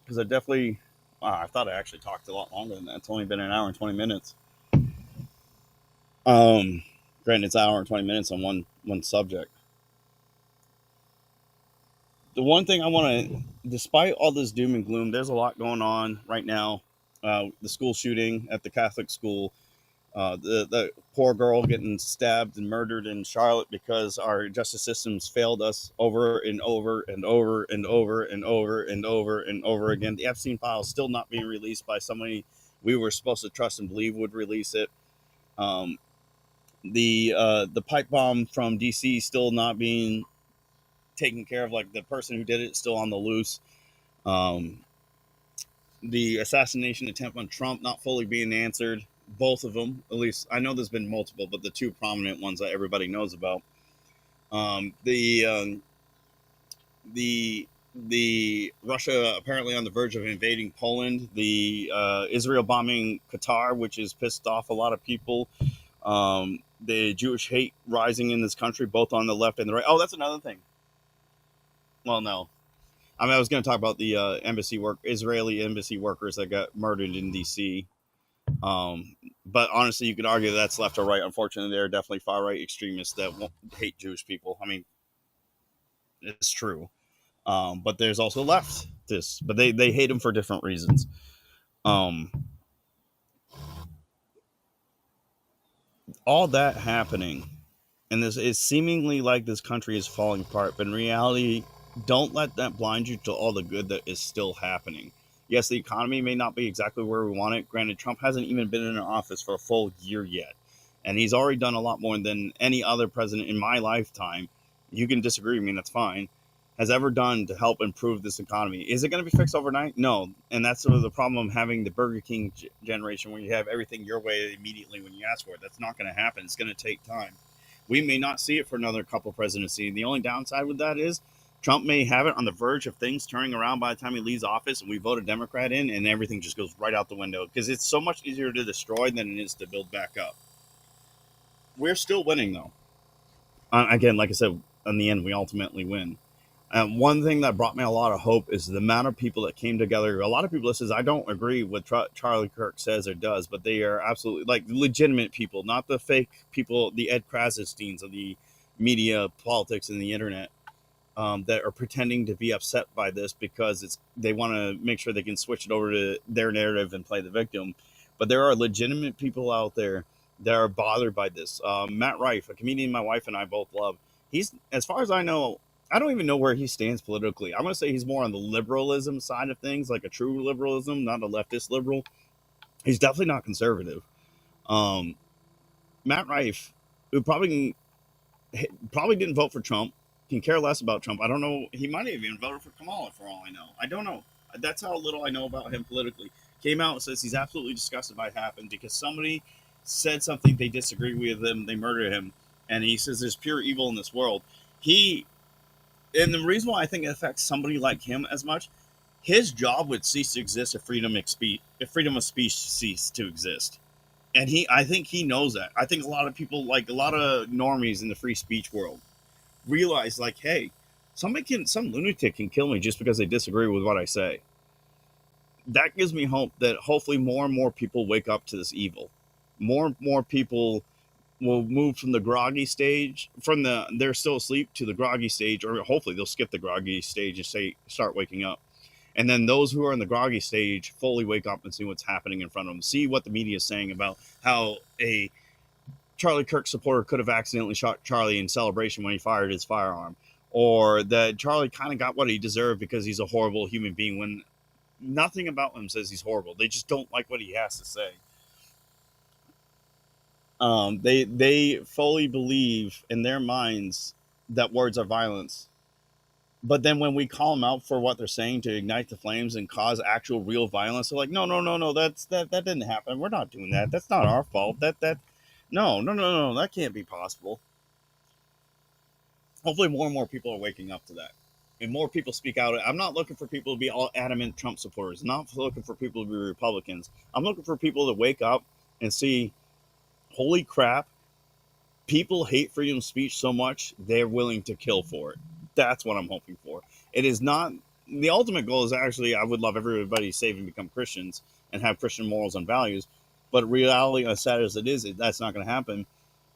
because I thought I actually talked a lot longer than that. It's only been an hour and 20 minutes. Um, Granted, it's an hour and 20 minutes on one subject. The one thing I want to, despite all this doom and gloom, there's a lot going on right now. The school shooting at the Catholic school, the poor girl getting stabbed and murdered in Charlotte because our justice systems failed us over and over and over and over and over and over and over again. The Epstein files still not being released by somebody we were supposed to trust and believe would release it. Um, the pipe bomb from DC still not being taken care of. Like, the person who did it is still on the loose. Um, the assassination attempt on Trump not fully being answered. Both of them, at least I know there's been multiple, but the two prominent ones that everybody knows about. The Russia apparently on the verge of invading Poland. The Israel bombing Qatar, which has pissed off a lot of people. The Jewish hate rising in this country, both on the left and the right. Oh, that's another thing. Well, no, I was going to talk about the Israeli embassy workers that got murdered in DC. But honestly, you could argue that's left or right. Unfortunately, there are definitely far right extremists that hate Jewish people. I mean, it's true. But there's also leftists, but they hate them for different reasons. Um, all that happening, and this is seemingly like this country is falling apart, but in reality, don't let that blind you to all the good that is still happening. Yes, the economy may not be exactly where we want it. Granted, Trump hasn't even been in office for a full year yet, and he's already done a lot more than any other president in my lifetime. You can disagree with me, that's fine. Has ever done to help improve this economy. Is it going to be fixed overnight? No, and that's sort of the problem of having the Burger King generation, where you have everything your way immediately when you ask for it. That's not going to happen. It's going to take time. We may not see it for another couple presidency. And the only downside with that is Trump may have it on the verge of things turning around by the time he leaves office and we vote a Democrat in, and everything just goes right out the window, because it's so much easier to destroy than it is to build back up. We're still winning though. Again, like I said, in the end, we ultimately win. One thing that brought me a lot of hope is the amount of people that came together. A lot of people says I don't agree with Charlie Kirk says or does, but they are absolutely like legitimate people, not the fake people, the Ed Krasensteins of the media, politics, and the internet, that are pretending to be upset by this because they want to make sure they can switch it over to their narrative and play the victim. But there are legitimate people out there that are bothered by this. Matt Rife, a comedian my wife and I both love, he's, as far as I know, I don't even know where he stands politically. I'm going to say he's more on the liberalism side of things, like a true liberalism, not a leftist liberal. He's definitely not conservative. Um, Matt Rife, who probably didn't vote for Trump, can care less about Trump. I don't know. He might have even voted for Kamala for all I know. I don't know. That's how little I know about him politically. Came out and says he's absolutely disgusted by what happened because somebody said something they disagree with him, they murdered him, and he says there's pure evil in this world. He and the reason why I think it affects somebody like him as much, his job would cease to exist if freedom of speech ceased to exist. And I think he knows that. I think a lot of people, like a lot of normies in the free speech world, realize like, hey, some lunatic can kill me just because they disagree with what I say. That gives me hope that hopefully more and more people wake up to this evil. More and more people will move from the groggy stage, from the they're still asleep to the groggy stage, or hopefully they'll skip the groggy stage and start waking up. And then those who are in the groggy stage fully wake up and see what's happening in front of them. See what the media is saying about how a Charlie Kirk supporter could have accidentally shot Charlie in celebration when he fired his firearm, or that Charlie kind of got what he deserved because he's a horrible human being when nothing about him says he's horrible. They just don't like what he has to say. They fully believe in their minds that words are violence. But then when we call them out for what they're saying to ignite the flames and cause actual real violence, they're like, no, no, no, no, that didn't happen. We're not doing that. That's not our fault. No, no, no, no, that can't be possible. Hopefully more and more people are waking up to that. And more people speak out. I'm not looking for people to be all adamant Trump supporters. I'm not looking for people to be Republicans. I'm looking for people to wake up and see, holy crap, people hate freedom of speech so much they're willing to kill for it. That's what I'm hoping for. It is not the ultimate goal. Is actually I would love everybody to save and become Christians and have Christian morals and values. But reality, as sad as it is, that's not going to happen.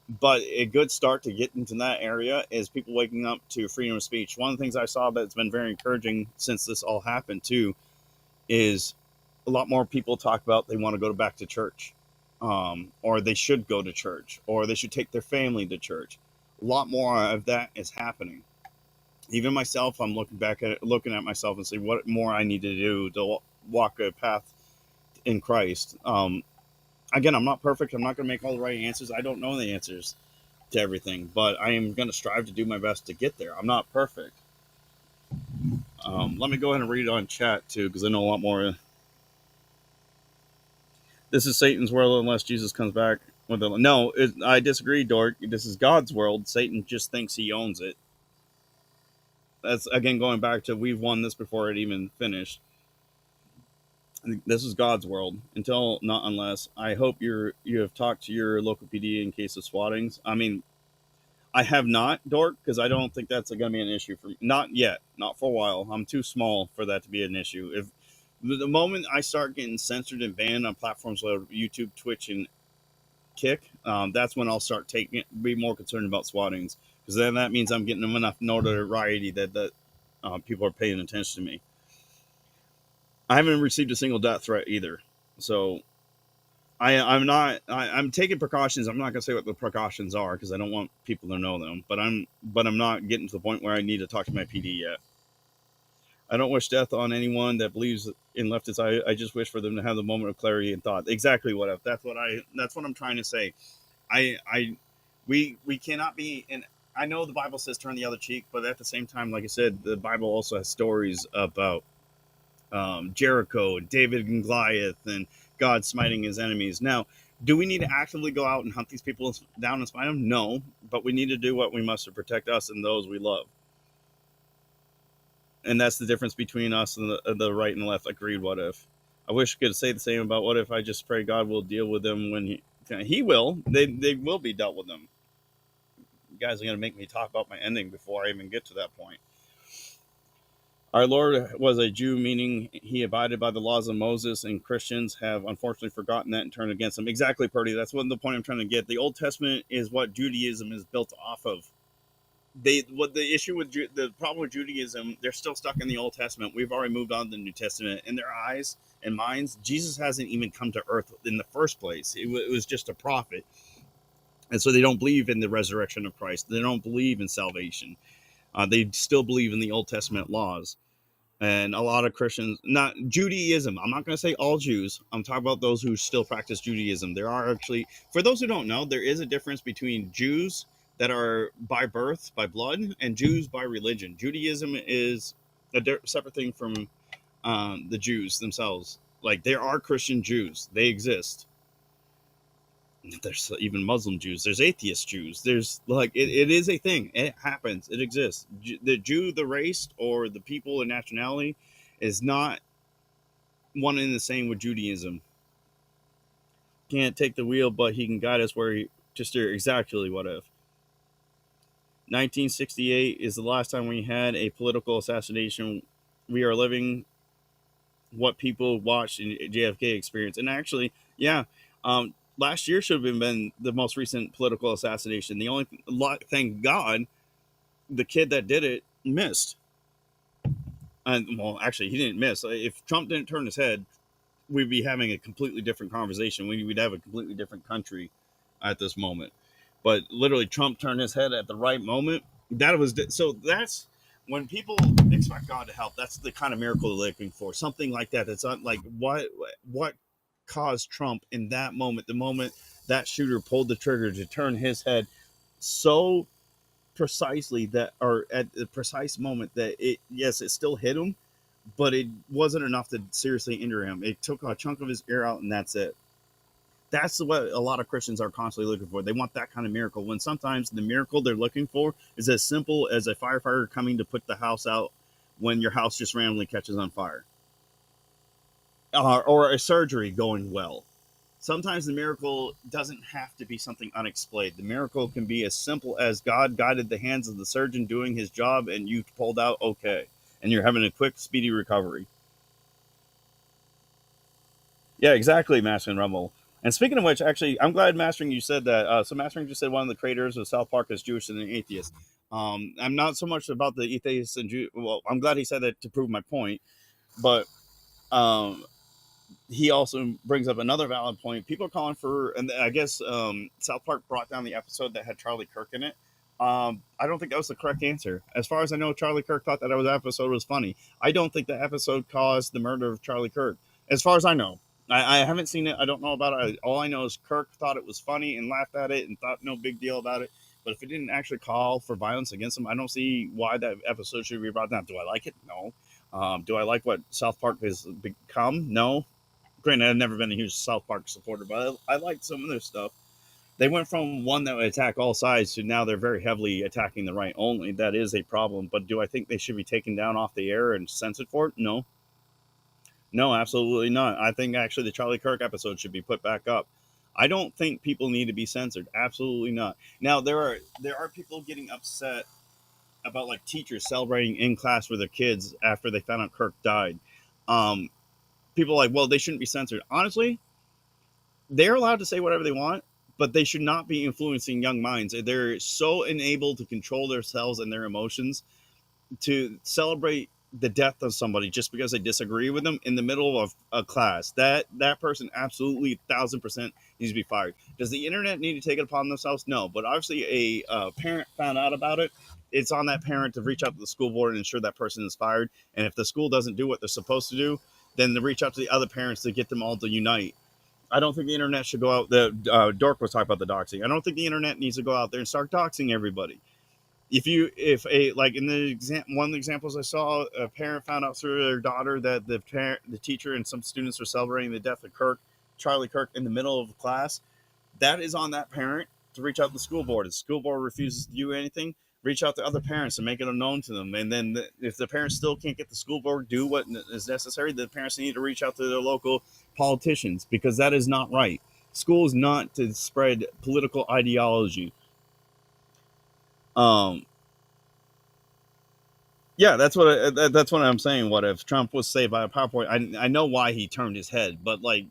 But a good start to get into that area is people waking up to freedom of speech. One of the things I saw that's been very encouraging since this all happened too is a lot more people talk about they want to go back to church, or they should go to church, or they should take their family to church. A lot more of that is happening. Even myself, I'm looking at myself and say what more I need to do to walk a path in Christ. Again, I'm not perfect. I'm not going to make all the right answers. I don't know the answers to everything, but I am going to strive to do my best to get there. I'm not perfect. Let me go ahead and read it on chat too, because I know a lot more. This is Satan's world unless Jesus comes back with a no. I disagree, Dork. This is God's world. Satan just thinks he owns it. That's again going back to we've won this before it even finished. This is God's world until not unless. I hope you have talked to your local PD in case of swattings. I mean, I have not, Dork, because I don't think that's going to be an issue for me. Not yet, not for a while. I'm too small for that to be an issue. If the moment I start getting censored and banned on platforms like YouTube, Twitch, and Kick, that's when I'll start be more concerned about swattings, because then that means I'm getting enough notoriety that people are paying attention to me. I haven't received a single death threat either, so I'm taking precautions. I'm not going to say what the precautions are because I don't want people to know them. But I'm not getting to the point where I need to talk to my PD yet. I don't wish death on anyone that believes in leftists. I just wish for them to have the moment of clarity and thought. Exactly what if that's what I'm trying to say. We cannot be. And I know the Bible says turn the other cheek, but at the same time, like I said, the Bible also has stories about Jericho and David and Goliath and God smiting his enemies. Now, do we need to actively go out and hunt these people down and smite them? No, but we need to do what we must to protect us and those we love. And that's the difference between us and the right and the left. Agreed. What if? I wish I could say the same about what if I just pray God will deal with them He will. They will be dealt with them. You guys are going to make me talk about my ending before I even get to that point. Our Lord was a Jew, meaning he abided by the laws of Moses, and Christians have unfortunately forgotten that and turned against him. Exactly, Purdy. That's what the point I'm trying to get. The Old Testament is what Judaism is built off of. What the issue with the problem with Judaism, they're still stuck in the Old Testament. We've already moved on to the New Testament. In their eyes and minds, Jesus hasn't even come to earth in the first place. It was just a prophet. And so they don't believe in the resurrection of Christ. They don't believe in salvation. They still believe in the Old Testament laws. And a lot of Christians, not Judaism, I'm not going to say all Jews. I'm talking about those who still practice Judaism. There are actually, for those who don't know, there is a difference between Jews that are by birth, by blood, and Jews by religion. Judaism is a separate thing from the Jews themselves. Like, there are Christian Jews, they exist. There's even Muslim Jews, there's atheist Jews, there's like it is a thing, it happens, it exists. The Jew, the race, or the people and nationality is not one and the same with Judaism. Can't take the wheel, but he can guide us where he just exactly what if. 1968 is the last time we had a political assassination. We are living what people watched in JFK experience. And actually, yeah, last year should have been the most recent political assassination. The only thank God the kid that did it missed. And well, actually, he didn't miss. If Trump didn't turn his head, we'd be having a completely different conversation. We'd have a completely different country at this moment. But literally, Trump turned his head at the right moment. So that's when people expect God to help. That's the kind of miracle they're looking for. Something like that. That's not like what caused Trump in that moment, the moment that shooter pulled the trigger to turn his head so precisely that, or at the precise moment that it still hit him, but it wasn't enough to seriously injure him. It took a chunk of his ear out, and that's it. That's what a lot of Christians are constantly looking for. They want that kind of miracle, when sometimes the miracle they're looking for is as simple as a firefighter coming to put the house out when your house just randomly catches on fire, or a surgery going well. Sometimes the miracle doesn't have to be something unexplained. The miracle can be as simple as God guided the hands of the surgeon doing his job, and you pulled out okay, and you're having a quick, speedy recovery. Yeah, exactly, Mastering Rumble. And speaking of which, actually, I'm glad, Mastering, you said that. So Mastering just said one of the creators of South Park is Jewish and an atheist. I'm not so much about the atheists and Jew. Well, I'm glad he said that to prove my point. But he also brings up another valid point. People are calling for, and I guess South Park brought down the episode that had Charlie Kirk in it. I don't think that was the correct answer. As far as I know, Charlie Kirk thought that episode was funny. I don't think the episode caused the murder of Charlie Kirk. As far as I know, I haven't seen it. I don't know about it. All I know is Kirk thought it was funny and laughed at it and thought no big deal about it. But if it didn't actually call for violence against him, I don't see why that episode should be brought down. Do I like it? No. Do I like what South Park has become? No. Granted, I've never been a huge South Park supporter, but I liked some of their stuff. They went from one that would attack all sides to now they're very heavily attacking the right only. That is a problem. But do I think they should be taken down off the air and censored for it? No. No, absolutely not. I think actually the Charlie Kirk episode should be put back up. I don't think people need to be censored. Absolutely not. Now, there are people getting upset about like teachers celebrating in class with their kids after they found out Kirk died. People are like, well, they shouldn't be censored. Honestly, they're allowed to say whatever they want, but they should not be influencing young minds. They're so enabled to control themselves and their emotions to celebrate the death of somebody just because they disagree with them in the middle of a class. That person absolutely 1,000% needs to be fired. Does the internet need to take it upon themselves? No, but obviously a parent found out about it. It's on that parent to reach out to the school board and ensure that person is fired. And if the school doesn't do what they're supposed to do, then to reach out to the other parents to get them all to unite. I don't think the internet should go out. Dork was talking about the doxing. I don't think the internet needs to go out there and start doxing everybody. If like in the one of the examples I saw, a parent found out through their daughter that the teacher and some students were celebrating the death of Charlie Kirk, in the middle of class, that is on that parent to reach out to the school board. If the school board refuses to do anything, reach out to other parents and make it known to them. And then if the parents still can't get the school board to do what is necessary, the parents need to reach out to their local politicians, because that is not right. School is not to spread political ideology. Um, yeah, that's what I'm saying. What if Trump was saved by a PowerPoint? I know why he turned his head, but like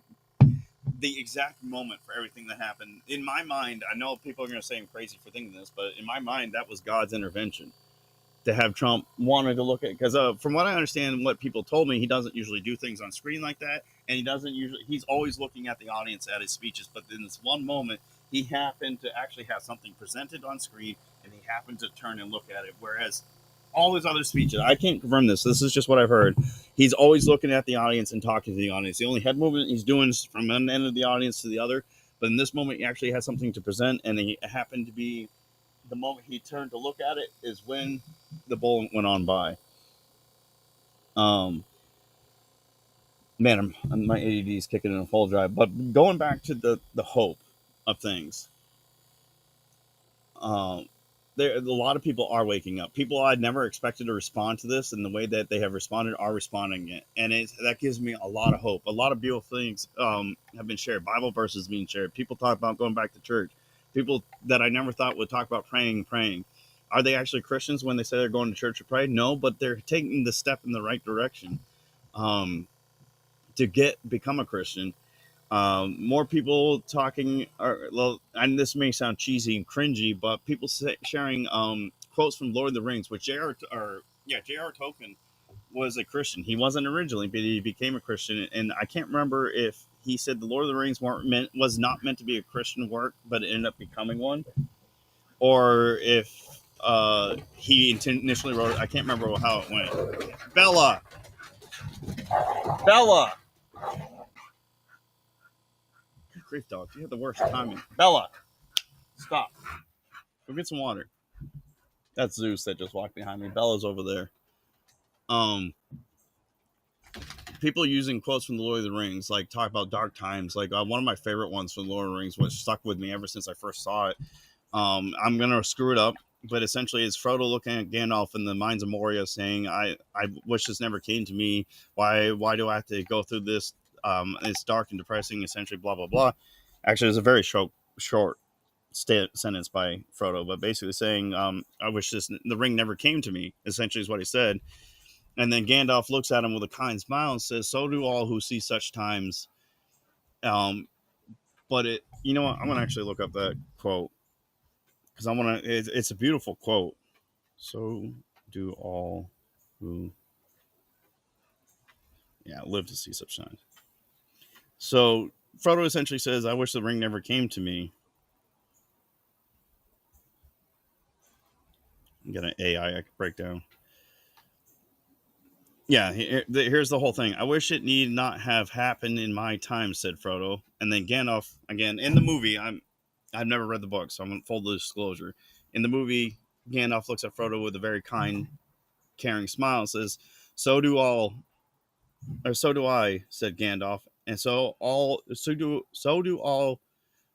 the exact moment for everything that happened in my mind, I know people are going to say I'm crazy for thinking this, but in my mind, that was God's intervention to have Trump wanted to look at, because from what I understand, what people told me, he doesn't usually do things on screen like that, and he doesn't usually. He's always looking at the audience at his speeches, but in this one moment, he happened to actually have something presented on screen, and he happened to turn and look at it. Whereas all his other speeches, I can't confirm this. This is just what I've heard. He's always looking at the audience and talking to the audience. The only head movement he's doing is from one end of the audience to the other. But in this moment, he actually has something to present, and he happened to be the moment he turned to look at it is when the bull went on by. Um, man, my ADD is kicking in a full drive. But going back to the hope of things, um, there a lot of people are waking up. People I'd never expected to respond to this, and the way that they have responded are responding it, and that gives me a lot of hope. A lot of beautiful things have been shared. Bible verses being shared. People talk about going back to church. People that I never thought would talk about praying. Are they actually Christians when they say they're going to church to pray? No, but they're taking the step in the right direction um, to become a Christian. More people talking, well, and this may sound cheesy and cringy, but people sharing quotes from Lord of the Rings, which J.R. Tolkien was a Christian. He wasn't originally, but he became a Christian, and I can't remember if he said the Lord of the Rings was not meant to be a Christian work, but it ended up becoming one, or if he initially wrote it. I can't remember how it went. Bella, Bella, good grief, dog! You have the worst timing. Bella, stop. Go get some water. That's Zeus that just walked behind me. Bella's over there. Um, People using quotes from the Lord of the Rings, like talk about dark times. Like one of my favorite ones from the Lord of the Rings, which stuck with me ever since I first saw it. I'm gonna screw it up, but essentially it's Frodo looking at Gandalf in the Mines of Moria, saying, "I wish this never came to me. Why do I have to go through this? It's dark and depressing. Essentially, blah blah blah." Actually, it's a very short sentence by Frodo, but basically saying, "I wish the ring never came to me." Essentially, is what he said. And then Gandalf looks at him with a kind smile and says, "So do all who see such times." Um, but you know what? I'm gonna actually look up that quote because I want to. It's a beautiful quote. So do all who, yeah, live to see such times. So Frodo essentially says, "I wish the ring never came to me." Get an AI breakdown. Yeah, here's the whole thing. "I wish it need not have happened in my time," said Frodo. And then Gandalf, again, in the movie, I've never read the book, so I'm in full disclosure. In the movie, Gandalf looks at Frodo with a very kind, caring smile and says, So do I," said Gandalf. "And so do all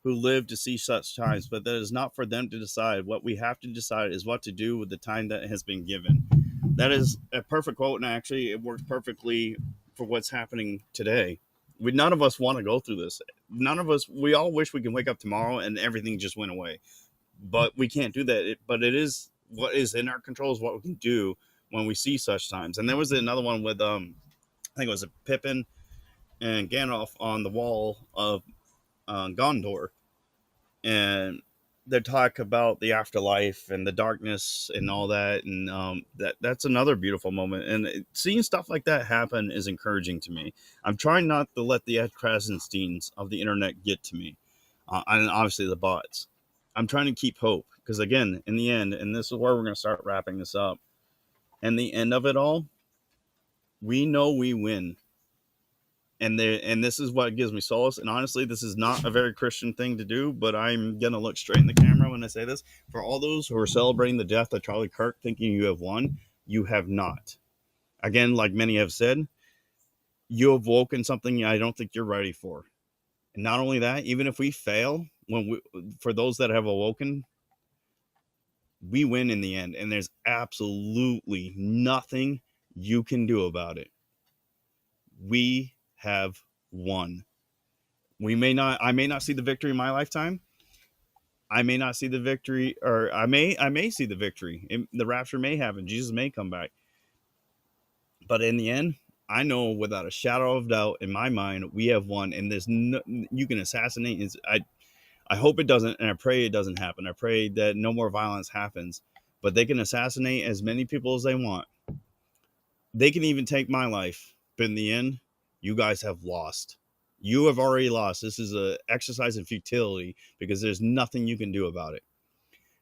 who live to see such times, but that is not for them to decide. What we have to decide is what to do with the time that has been given." That is a perfect quote, and actually, it works perfectly for what's happening today. None of us want to go through this. None of us. We all wish we can wake up tomorrow and everything just went away, but we can't do that. But it is what is in our control is what we can do when we see such times. And there was another one with I think it was a Pippin and Gandalf on the wall of Gondor, and they talk about the afterlife and the darkness and all that, and that's another beautiful moment. And seeing stuff like that happen is encouraging to me. I'm trying not to let the Ed Krasensteins of the internet get to me, and obviously the bots. I'm trying to keep hope because, again, in the end, and this is where we're going to start wrapping this up. In the end of it all, we know we win, and this is what gives me solace. And honestly, this is not a very Christian thing to do, but I'm gonna look straight in the camera when I say this. For all those who are celebrating the death of Charlie Kirk, thinking you have won, you have not. Again, like many have said, you have woken something I don't think you're ready for. And not only that, even if we fail, for those that have awoken, we win in the end, and there's absolutely nothing you can do about it. We have won. I may not see the victory in my lifetime. I may not see the victory, or I may see the victory. The rapture may happen. Jesus may come back. But in the end, I know without a shadow of doubt in my mind, we have won. And there's no, you can assassinate. I hope it doesn't, and I pray it doesn't happen. I pray that no more violence happens. But they can assassinate as many people as they want. They can even take my life. But in the end, you guys have lost. You have already lost. This is a exercise in futility because there's nothing you can do about it.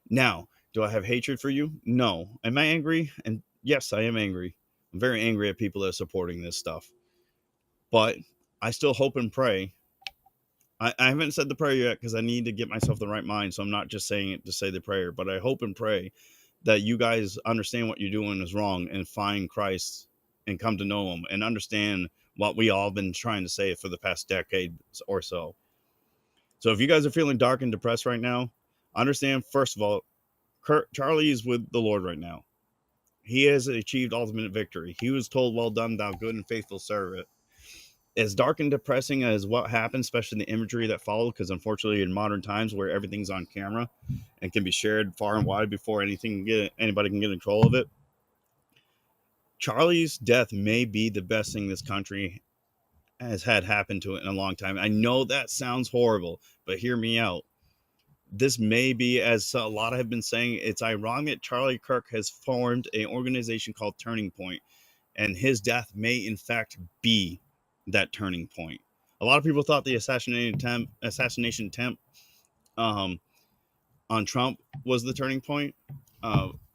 Now, do I have hatred for you? No. Am I angry? And yes, I am angry. I'm very angry at people that are supporting this stuff. But I still hope and pray. I haven't said the prayer yet because I need to get myself the right mind. So I'm not just saying it to say the prayer, but I hope and pray that you guys understand what you're doing is wrong and find Christ and come to know him and understand what we all been trying to say for the past decade or so. So if you guys are feeling dark and depressed right now, understand, first of all, Charlie is with the Lord right now. He has achieved ultimate victory. He was told, "Well done, thou good and faithful servant." As dark and depressing as what happened, especially the imagery that followed, because unfortunately in modern times where everything's on camera and can be shared far and wide before anybody can get control of it, Charlie's death may be the best thing this country has had happen to it in a long time. I know that sounds horrible, but hear me out. This may be, as a lot have been saying, it's ironic that Charlie Kirk has formed an organization called Turning Point, and his death may in fact be that turning point. A lot of people thought the assassination attempt um, on Trump was the turning point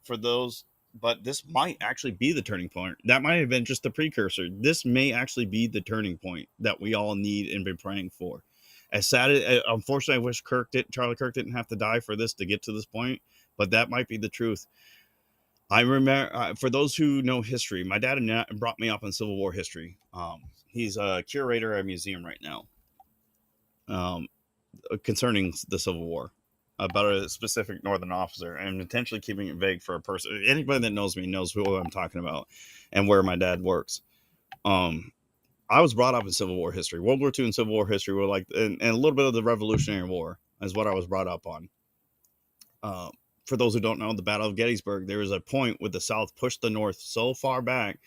for those, but this might actually be the turning point. That might have been just the precursor. This may actually be the turning point that we all need and been praying for. As sad as, unfortunately, I wish Charlie Kirk didn't have to die for this to get to this point, but that might be the truth. I remember, for those who know history, my dad brought me up on Civil War history. He's a curator at a museum right now, um, concerning the Civil War, about a specific Northern officer, and intentionally keeping it vague for a person. Anybody that knows me knows who I'm talking about and where my dad works. Um, I was brought up in Civil War history. World War II and Civil War history were like, and a little bit of the Revolutionary War is what I was brought up on. Uh, for those who don't know, the Battle of Gettysburg, there was a point where the South pushed the North so far back,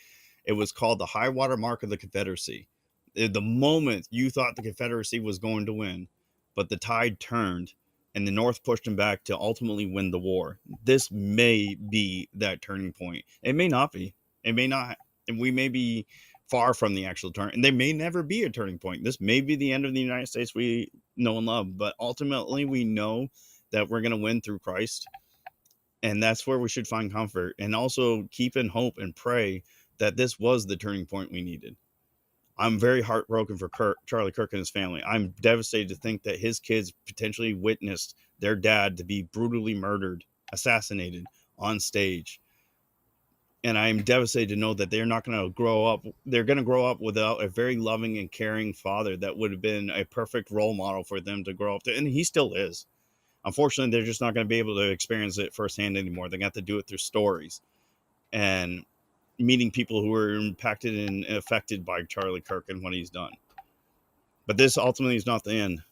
it was called the high water mark of the Confederacy. The moment you thought the Confederacy was going to win, but the tide turned and the North pushed them back to ultimately win the war. This may be that turning point. It may not be. It may not. And we may be far from the actual turn. And there may never be a turning point. This may be the end of the United States we know and love. But ultimately, we know that we're going to win through Christ. And that's where we should find comfort. And also keep in hope and pray that this was the turning point we needed. I'm very heartbroken for Charlie Kirk and his family. I'm devastated to think that his kids potentially witnessed their dad to be brutally murdered, assassinated on stage. And I'm devastated to know that they're not going to grow up. They're going to grow up without a very loving and caring father that would have been a perfect role model for them to grow up to. And he still is. Unfortunately, they're just not going to be able to experience it firsthand anymore. They got to do it through stories and meeting people who were impacted and affected by Charlie Kirk and what he's done. But this ultimately is not the end.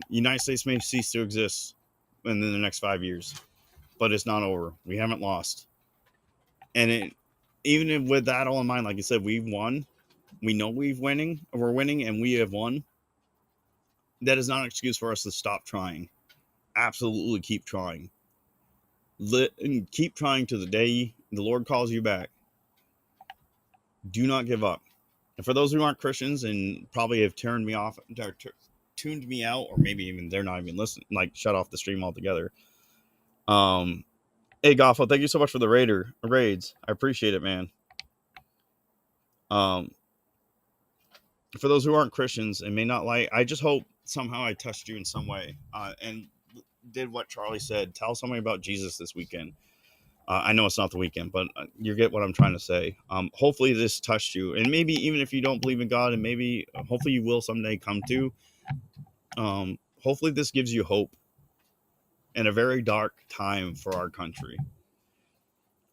United States may cease to exist in the next 5 years, but it's not over. We haven't lost. And even with that all in mind, like I said, we've won. We know we're winning, and we have won. That is not an excuse for us to stop trying. Absolutely keep trying. Keep trying to the day the Lord calls you back. Do not give up. And for those who aren't Christians and probably have tuned me out, or maybe even they're not even listening, like shut off the stream altogether. Hey Goffo, thank you so much for the raids. I appreciate it, man. For those who aren't Christians and may not like, I just hope somehow I touched you in some way and did what Charlie said. Tell somebody about Jesus this weekend. I know it's not the weekend, but you get what I'm trying to say. Hopefully this touched you, and maybe even if you don't believe in God, and maybe hopefully you will someday come to. Hopefully this gives you hope in a very dark time for our country.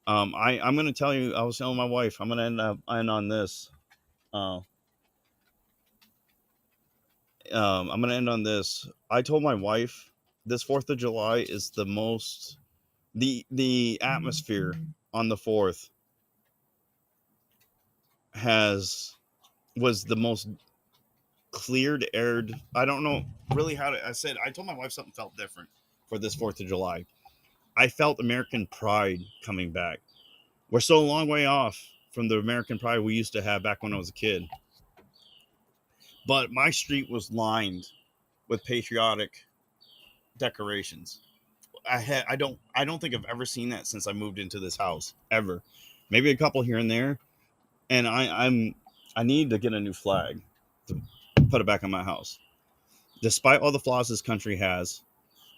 I'm going to tell you, I was telling my wife, I'm going to end on this. I'm gonna end on this. I told my wife this 4th of July is the atmosphere on the 4th has was the most cleared, aired. I don't know really how to. I told my wife something felt different for this 4th of July. I felt American pride coming back. We're so a long way off from the American pride we used to have back when I was a kid. But my street was lined with patriotic decorations. I don't think I've ever seen that since I moved into this house ever. Maybe a couple here and there, and I need to get a new flag to put it back on my house. Despite all the flaws this country has,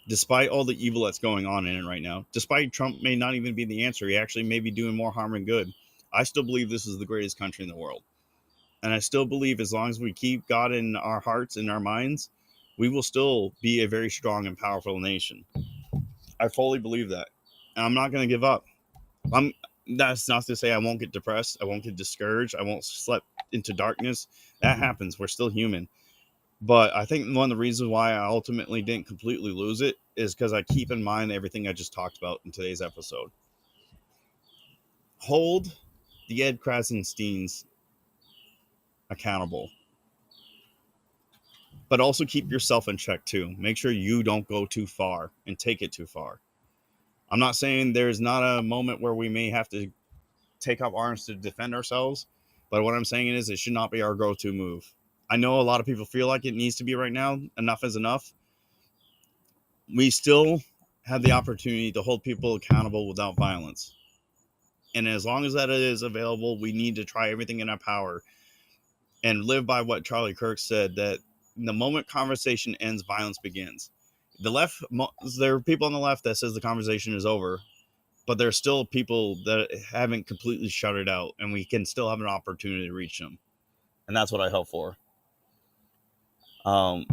despite all the evil that's going on in it right now, despite Trump may not even be the answer, he actually may be doing more harm than good. I still believe this is the greatest country in the world. And I still believe as long as we keep God in our hearts and our minds, we will still be a very strong and powerful nation. I fully believe that. And I'm not going to give up. I'm That's not to say I won't get depressed, I won't get discouraged, I won't slip into darkness. That happens. We're still human. But I think one of the reasons why I ultimately didn't completely lose it is because I keep in mind everything I just talked about in today's episode. Hold the Ed Krasensteins accountable, but also keep yourself in check too. Make sure you don't go too far and take it too far. I'm not saying there's not a moment where we may have to take up arms to defend ourselves, but what I'm saying is it should not be our go-to move. I know a lot of people feel like it needs to be right now. Enough is enough. We still have the opportunity to hold people accountable without violence. And as long as that is available, we need to try everything in our power and live by what Charlie Kirk said, that the moment conversation ends, violence begins. The left, there are people on the left that says the conversation is over, but there's still people that haven't completely shut it out, and we can still have an opportunity to reach them. And that's what I hope for. Um,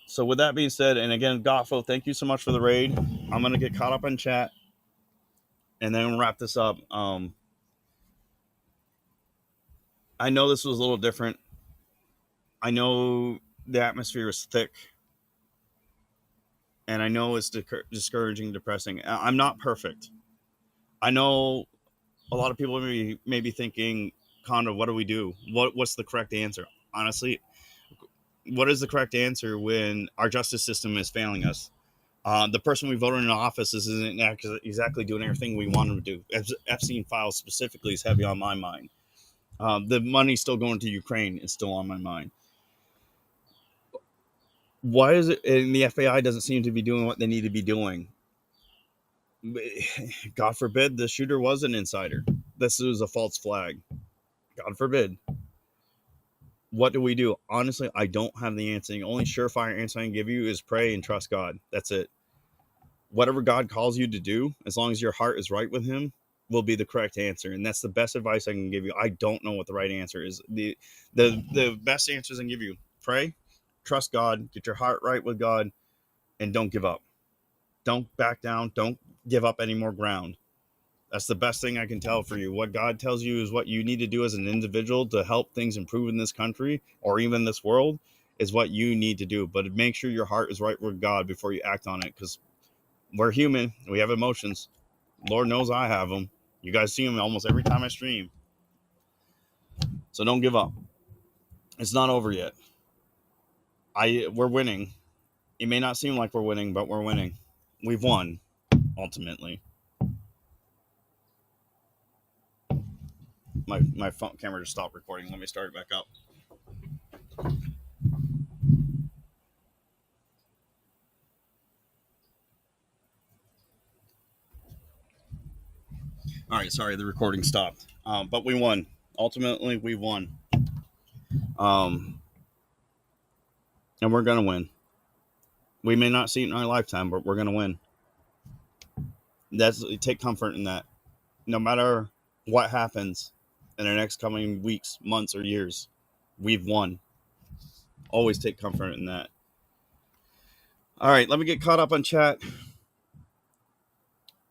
so with that being said, and again, Goffo, thank you so much for the raid. I'm going to get caught up in chat and then we'll wrap this up. I know this was a little different. I know the atmosphere is thick, and I know it's discouraging, depressing. I'm not perfect. I know a lot of people may be thinking, Conda, what do we do? What's the correct answer? Honestly, what is the correct answer when our justice system is failing us? The person we voted in office isn't exactly doing everything we want them to do. Epstein files specifically is heavy on my mind. The money still going to Ukraine is still on my mind. Why is it? And the FBI doesn't seem to be doing what they need to be doing. God forbid the shooter was an insider. This is a false flag. God forbid. What do we do? Honestly, I don't have the answer. The only surefire answer I can give you is pray and trust God. That's it. Whatever God calls you to do, as long as your heart is right with Him, will be the correct answer. And that's the best advice I can give you. I don't know what the right answer is. The best answers I can give you: pray, trust God, get your heart right with God, and don't give up. Don't back down. Don't give up any more ground. That's the best thing I can tell for you. What God tells you is what you need to do as an individual to help things improve in this country or even this world is what you need to do. But make sure your heart is right with God before you act on it, because we're human. We have emotions. Lord knows I have them. You guys see them almost every time I stream. So don't give up. It's not over yet. We're winning. It may not seem like we're winning, but we're winning. We've won, ultimately. My phone camera just stopped recording. Let me start it back up. All right, sorry, the recording stopped. But we won. Ultimately, we won. And we're gonna win. We may not see it in our lifetime, but we're gonna win. Take comfort in that. No matter what happens in the next coming weeks, months, or years, we've won. Always take comfort in that. All right, let me get caught up on chat,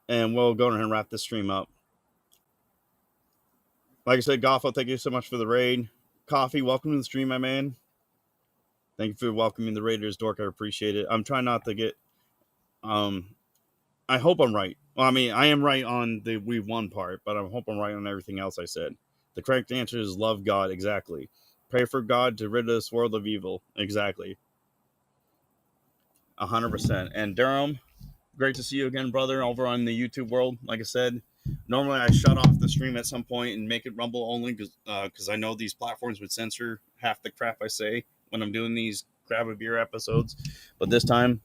and we'll go ahead and wrap this stream up. Like I said, Goffo, thank you so much for the raid. Coffee, welcome to the stream, my man. Thank you for welcoming the Raiders, Dork. I appreciate it. I'm trying not to get. Um, I hope I'm right. Well, I mean, I am right on the we won part, but I hope I'm right on everything else I said. The correct answer is love God. Exactly. Pray for God to rid this world of evil. Exactly. 100%. And Durham, great to see you again, brother, over on the YouTube world. Like I said, normally I shut off the stream at some point and make it Rumble only because I know these platforms would censor half the crap I say when I'm doing these grab a beer episodes. But this time,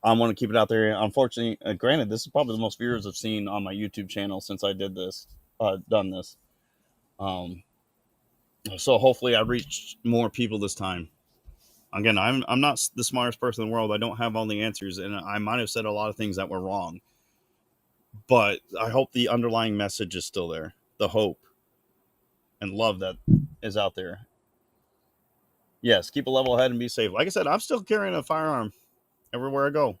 I want to keep it out there. Unfortunately, granted, this is probably the most viewers I've seen on my YouTube channel since I did this, done this. Um, so hopefully, I reach more people this time. Again, I'm not the smartest person in the world. I don't have all the answers, and I might have said a lot of things that were wrong. But I hope the underlying message is still there, the hope and love that is out there. Yes, keep a level head and be safe. Like I said, I'm still carrying a firearm everywhere I go.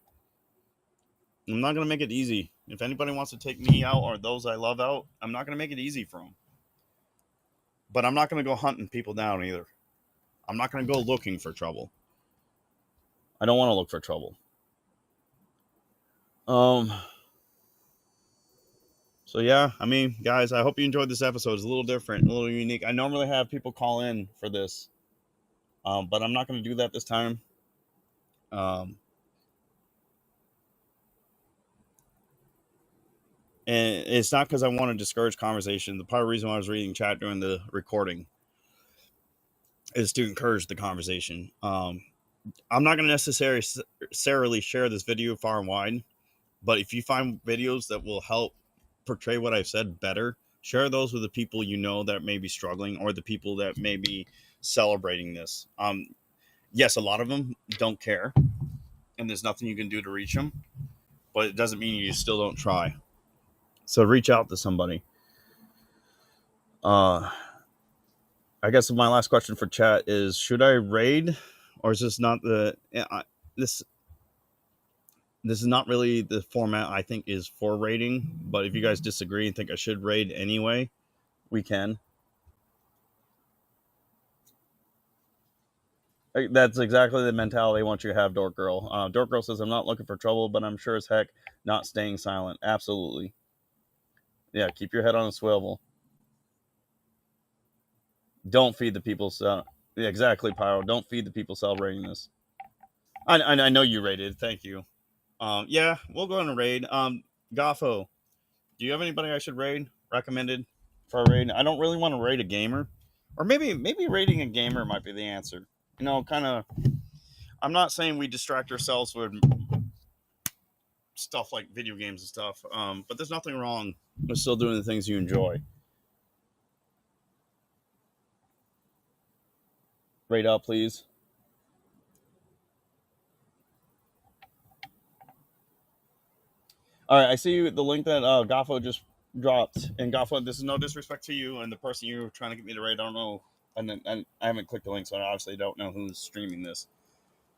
I'm not going to make it easy. If anybody wants to take me out or those I love out, I'm not going to make it easy for them. But I'm not going to go hunting people down either. I'm not going to go looking for trouble. I don't want to look for trouble. So yeah, I mean, guys, I hope you enjoyed this episode. It's a little different, a little unique. I normally have people call in for this, but I'm not going to do that this time. And it's not because I want to discourage conversation. The part of the reason why I was reading chat during the recording is to encourage the conversation. I'm not going to necessarily share this video far and wide, but if you find videos that will help portray what I've said better, share those with the people you know that may be struggling or the people that may be celebrating this. Yes, a lot of them don't care, and there's nothing you can do to reach them, but it doesn't mean you still don't try. So reach out to somebody. I guess my last question for chat is: should I raid, or is this not the this? This is not really the format I think is for raiding. But if you guys disagree and think I should raid anyway, we can. That's exactly the mentality I want you to have, Dork Girl. Dork Girl says, I'm not looking for trouble, but I'm sure as heck not staying silent. Absolutely. Yeah, keep your head on a swivel. Don't feed the people. Yeah, exactly, Pyro. Don't feed the people celebrating this. I know you raided. Thank you. Yeah, we'll go on a raid. Goffo, do you have anybody I should raid? Recommended for a raid? I don't really want to raid a gamer. Or maybe raiding a gamer might be the answer. You know, kind of. I'm not saying we distract ourselves with stuff like video games and stuff, but there's nothing wrong with still doing the things you enjoy. Raid out, please. All right, I see the link that Goffo just dropped. And Goffo, this is no disrespect to you and the person you were trying to get me to raid. I don't know, and I haven't clicked the link, so I obviously don't know who's streaming this.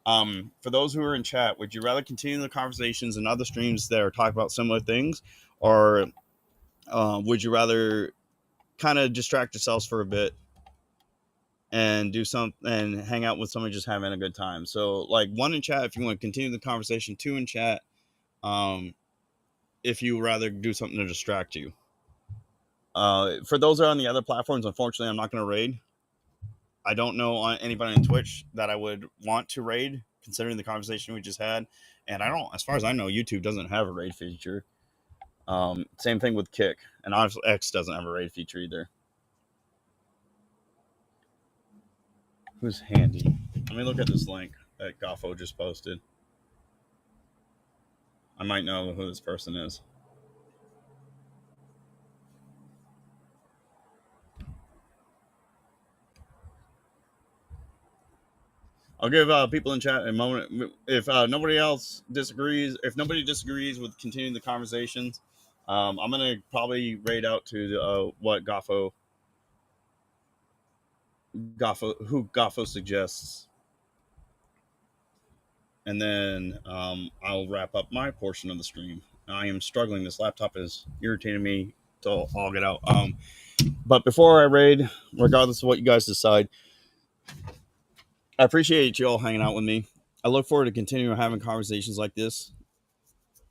For those who are in chat, would you rather continue the conversations in other streams that are talking about similar things, or would you rather kind of distract yourselves for a bit and do some and hang out with somebody just having a good time? So, like, one in chat if you want to continue the conversation, two in chat if you rather do something to distract you. For those that are on the other platforms, unfortunately, I'm not going to raid. I don't know anybody on Twitch that I would want to raid, considering the conversation we just had. And I don't, as far as I know, YouTube doesn't have a raid feature. Same thing with Kick, and obviously X doesn't have a raid feature either. Who's handy? Let me look at this link that Goffo just posted. I might know who this person is. I'll give people in chat a moment. If nobody else disagrees, if nobody disagrees with continuing the conversations, I'm gonna probably raid out to what Goffo suggests, and then I'll wrap up my portion of the stream. I am struggling. This laptop is irritating me to all get out. But before I raid, regardless of what you guys decide, I appreciate you all hanging out with me. I look forward to continuing having conversations like this.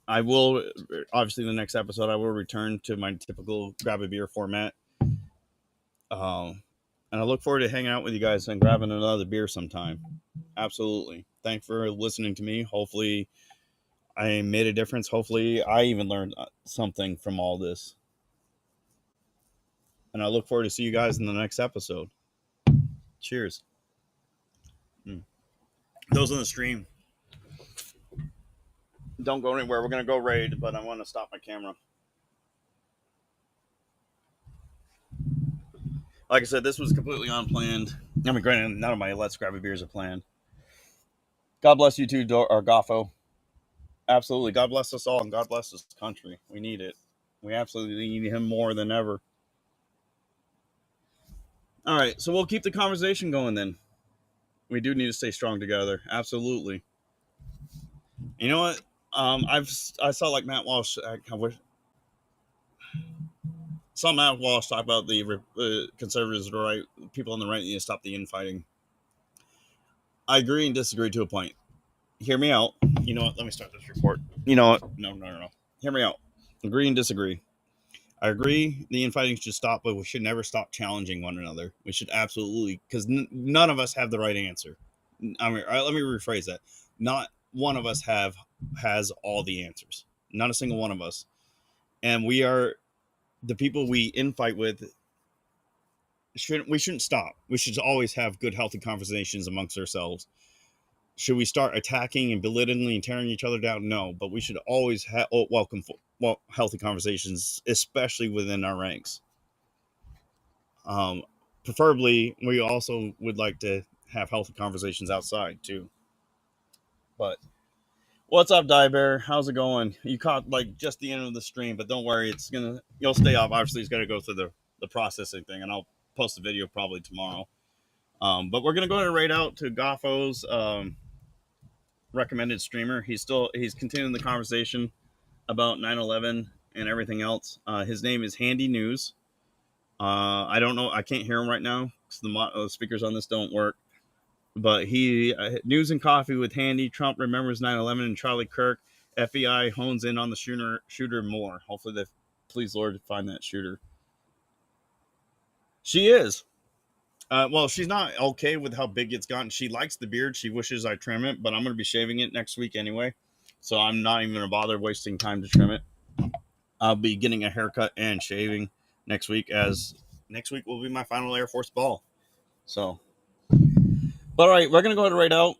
I will, obviously, the next episode, I will return to my typical grab a beer format. And I look forward to hanging out with you guys and grabbing another beer sometime. Absolutely. Thanks for listening to me. Hopefully, I made a difference. Hopefully, I even learned something from all this. And I look forward to see you guys in the next episode. Cheers. Those on the stream, don't go anywhere. We're going to go raid, but I want to stop my camera. Like I said, this was completely unplanned. I mean, granted, none of my Let's Grab a Beers are planned. God bless you too, or Goffo. Absolutely. God bless us all, and God bless this country. We need it. We absolutely need him more than ever. All right, so we'll keep the conversation going then. We do need to stay strong together. Absolutely. You know what? I saw like Matt Walsh. Saw Matt Walsh talk about the conservatives, the right people on the right need to stop the infighting. I agree and disagree to a point. Hear me out. You know what? Let me start this report. You know what? No. Hear me out. Agree and disagree. I agree the infighting should stop, but we should never stop challenging one another. We should absolutely, because none of us have the right answer. I mean, let me rephrase that. Not one of us has all the answers. Not a single one of us. And we are the people we infight with. We shouldn't stop. We should always have good, healthy conversations amongst ourselves. Should we start attacking and belittling and tearing each other down? No, but we should always welcome healthy conversations, especially within our ranks. Preferably, we also would like to have healthy conversations outside too. But what's up, Die Bear? How's it going? You caught like just the end of the stream, but don't worry, you'll stay up. Obviously, it's got to go through the processing thing, and I'll post the video probably tomorrow. But we're gonna go ahead and raid out to Goffo's recommended streamer. He's continuing the conversation about 9/11 and everything else. His name is Handy News. I don't know. I can't hear him right now because the speakers on this don't work. But he News and Coffee with Handy. Trump remembers 9/11 and Charlie Kirk. FBI hones in on the shooter more. Hopefully, please Lord find that shooter. She is. Well, she's not okay with how big it's gotten. She likes the beard. She wishes I trim it, but I'm going to be shaving it next week anyway. So I'm not even going to bother wasting time to trim it. I'll be getting a haircut and shaving next week, as next week will be my final Air Force ball. So, but all right, we're going to go ahead and raid out.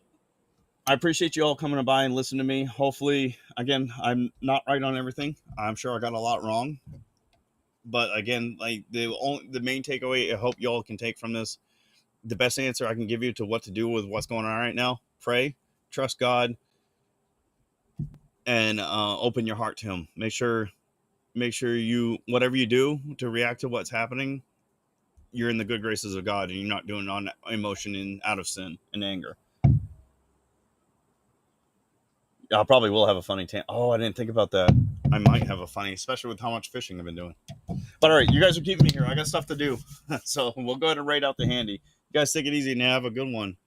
I appreciate you all coming by and listening to me. Hopefully, again, I'm not right on everything. I'm sure I got a lot wrong. But again, like the main takeaway I hope you all can take from this, the best answer I can give you to what to do with what's going on right now: pray, trust God, and open your heart to Him. Make sure you, whatever you do to react to what's happening, you're in the good graces of God, and you're not doing it on emotion and out of sin and anger. I probably will have a funny I didn't think about that. I might have a funny, especially with how much fishing I've been doing. But all right, you guys are keeping me here. I got stuff to do. So we'll go ahead and raid out the Handy. You guys take it easy and have a good one.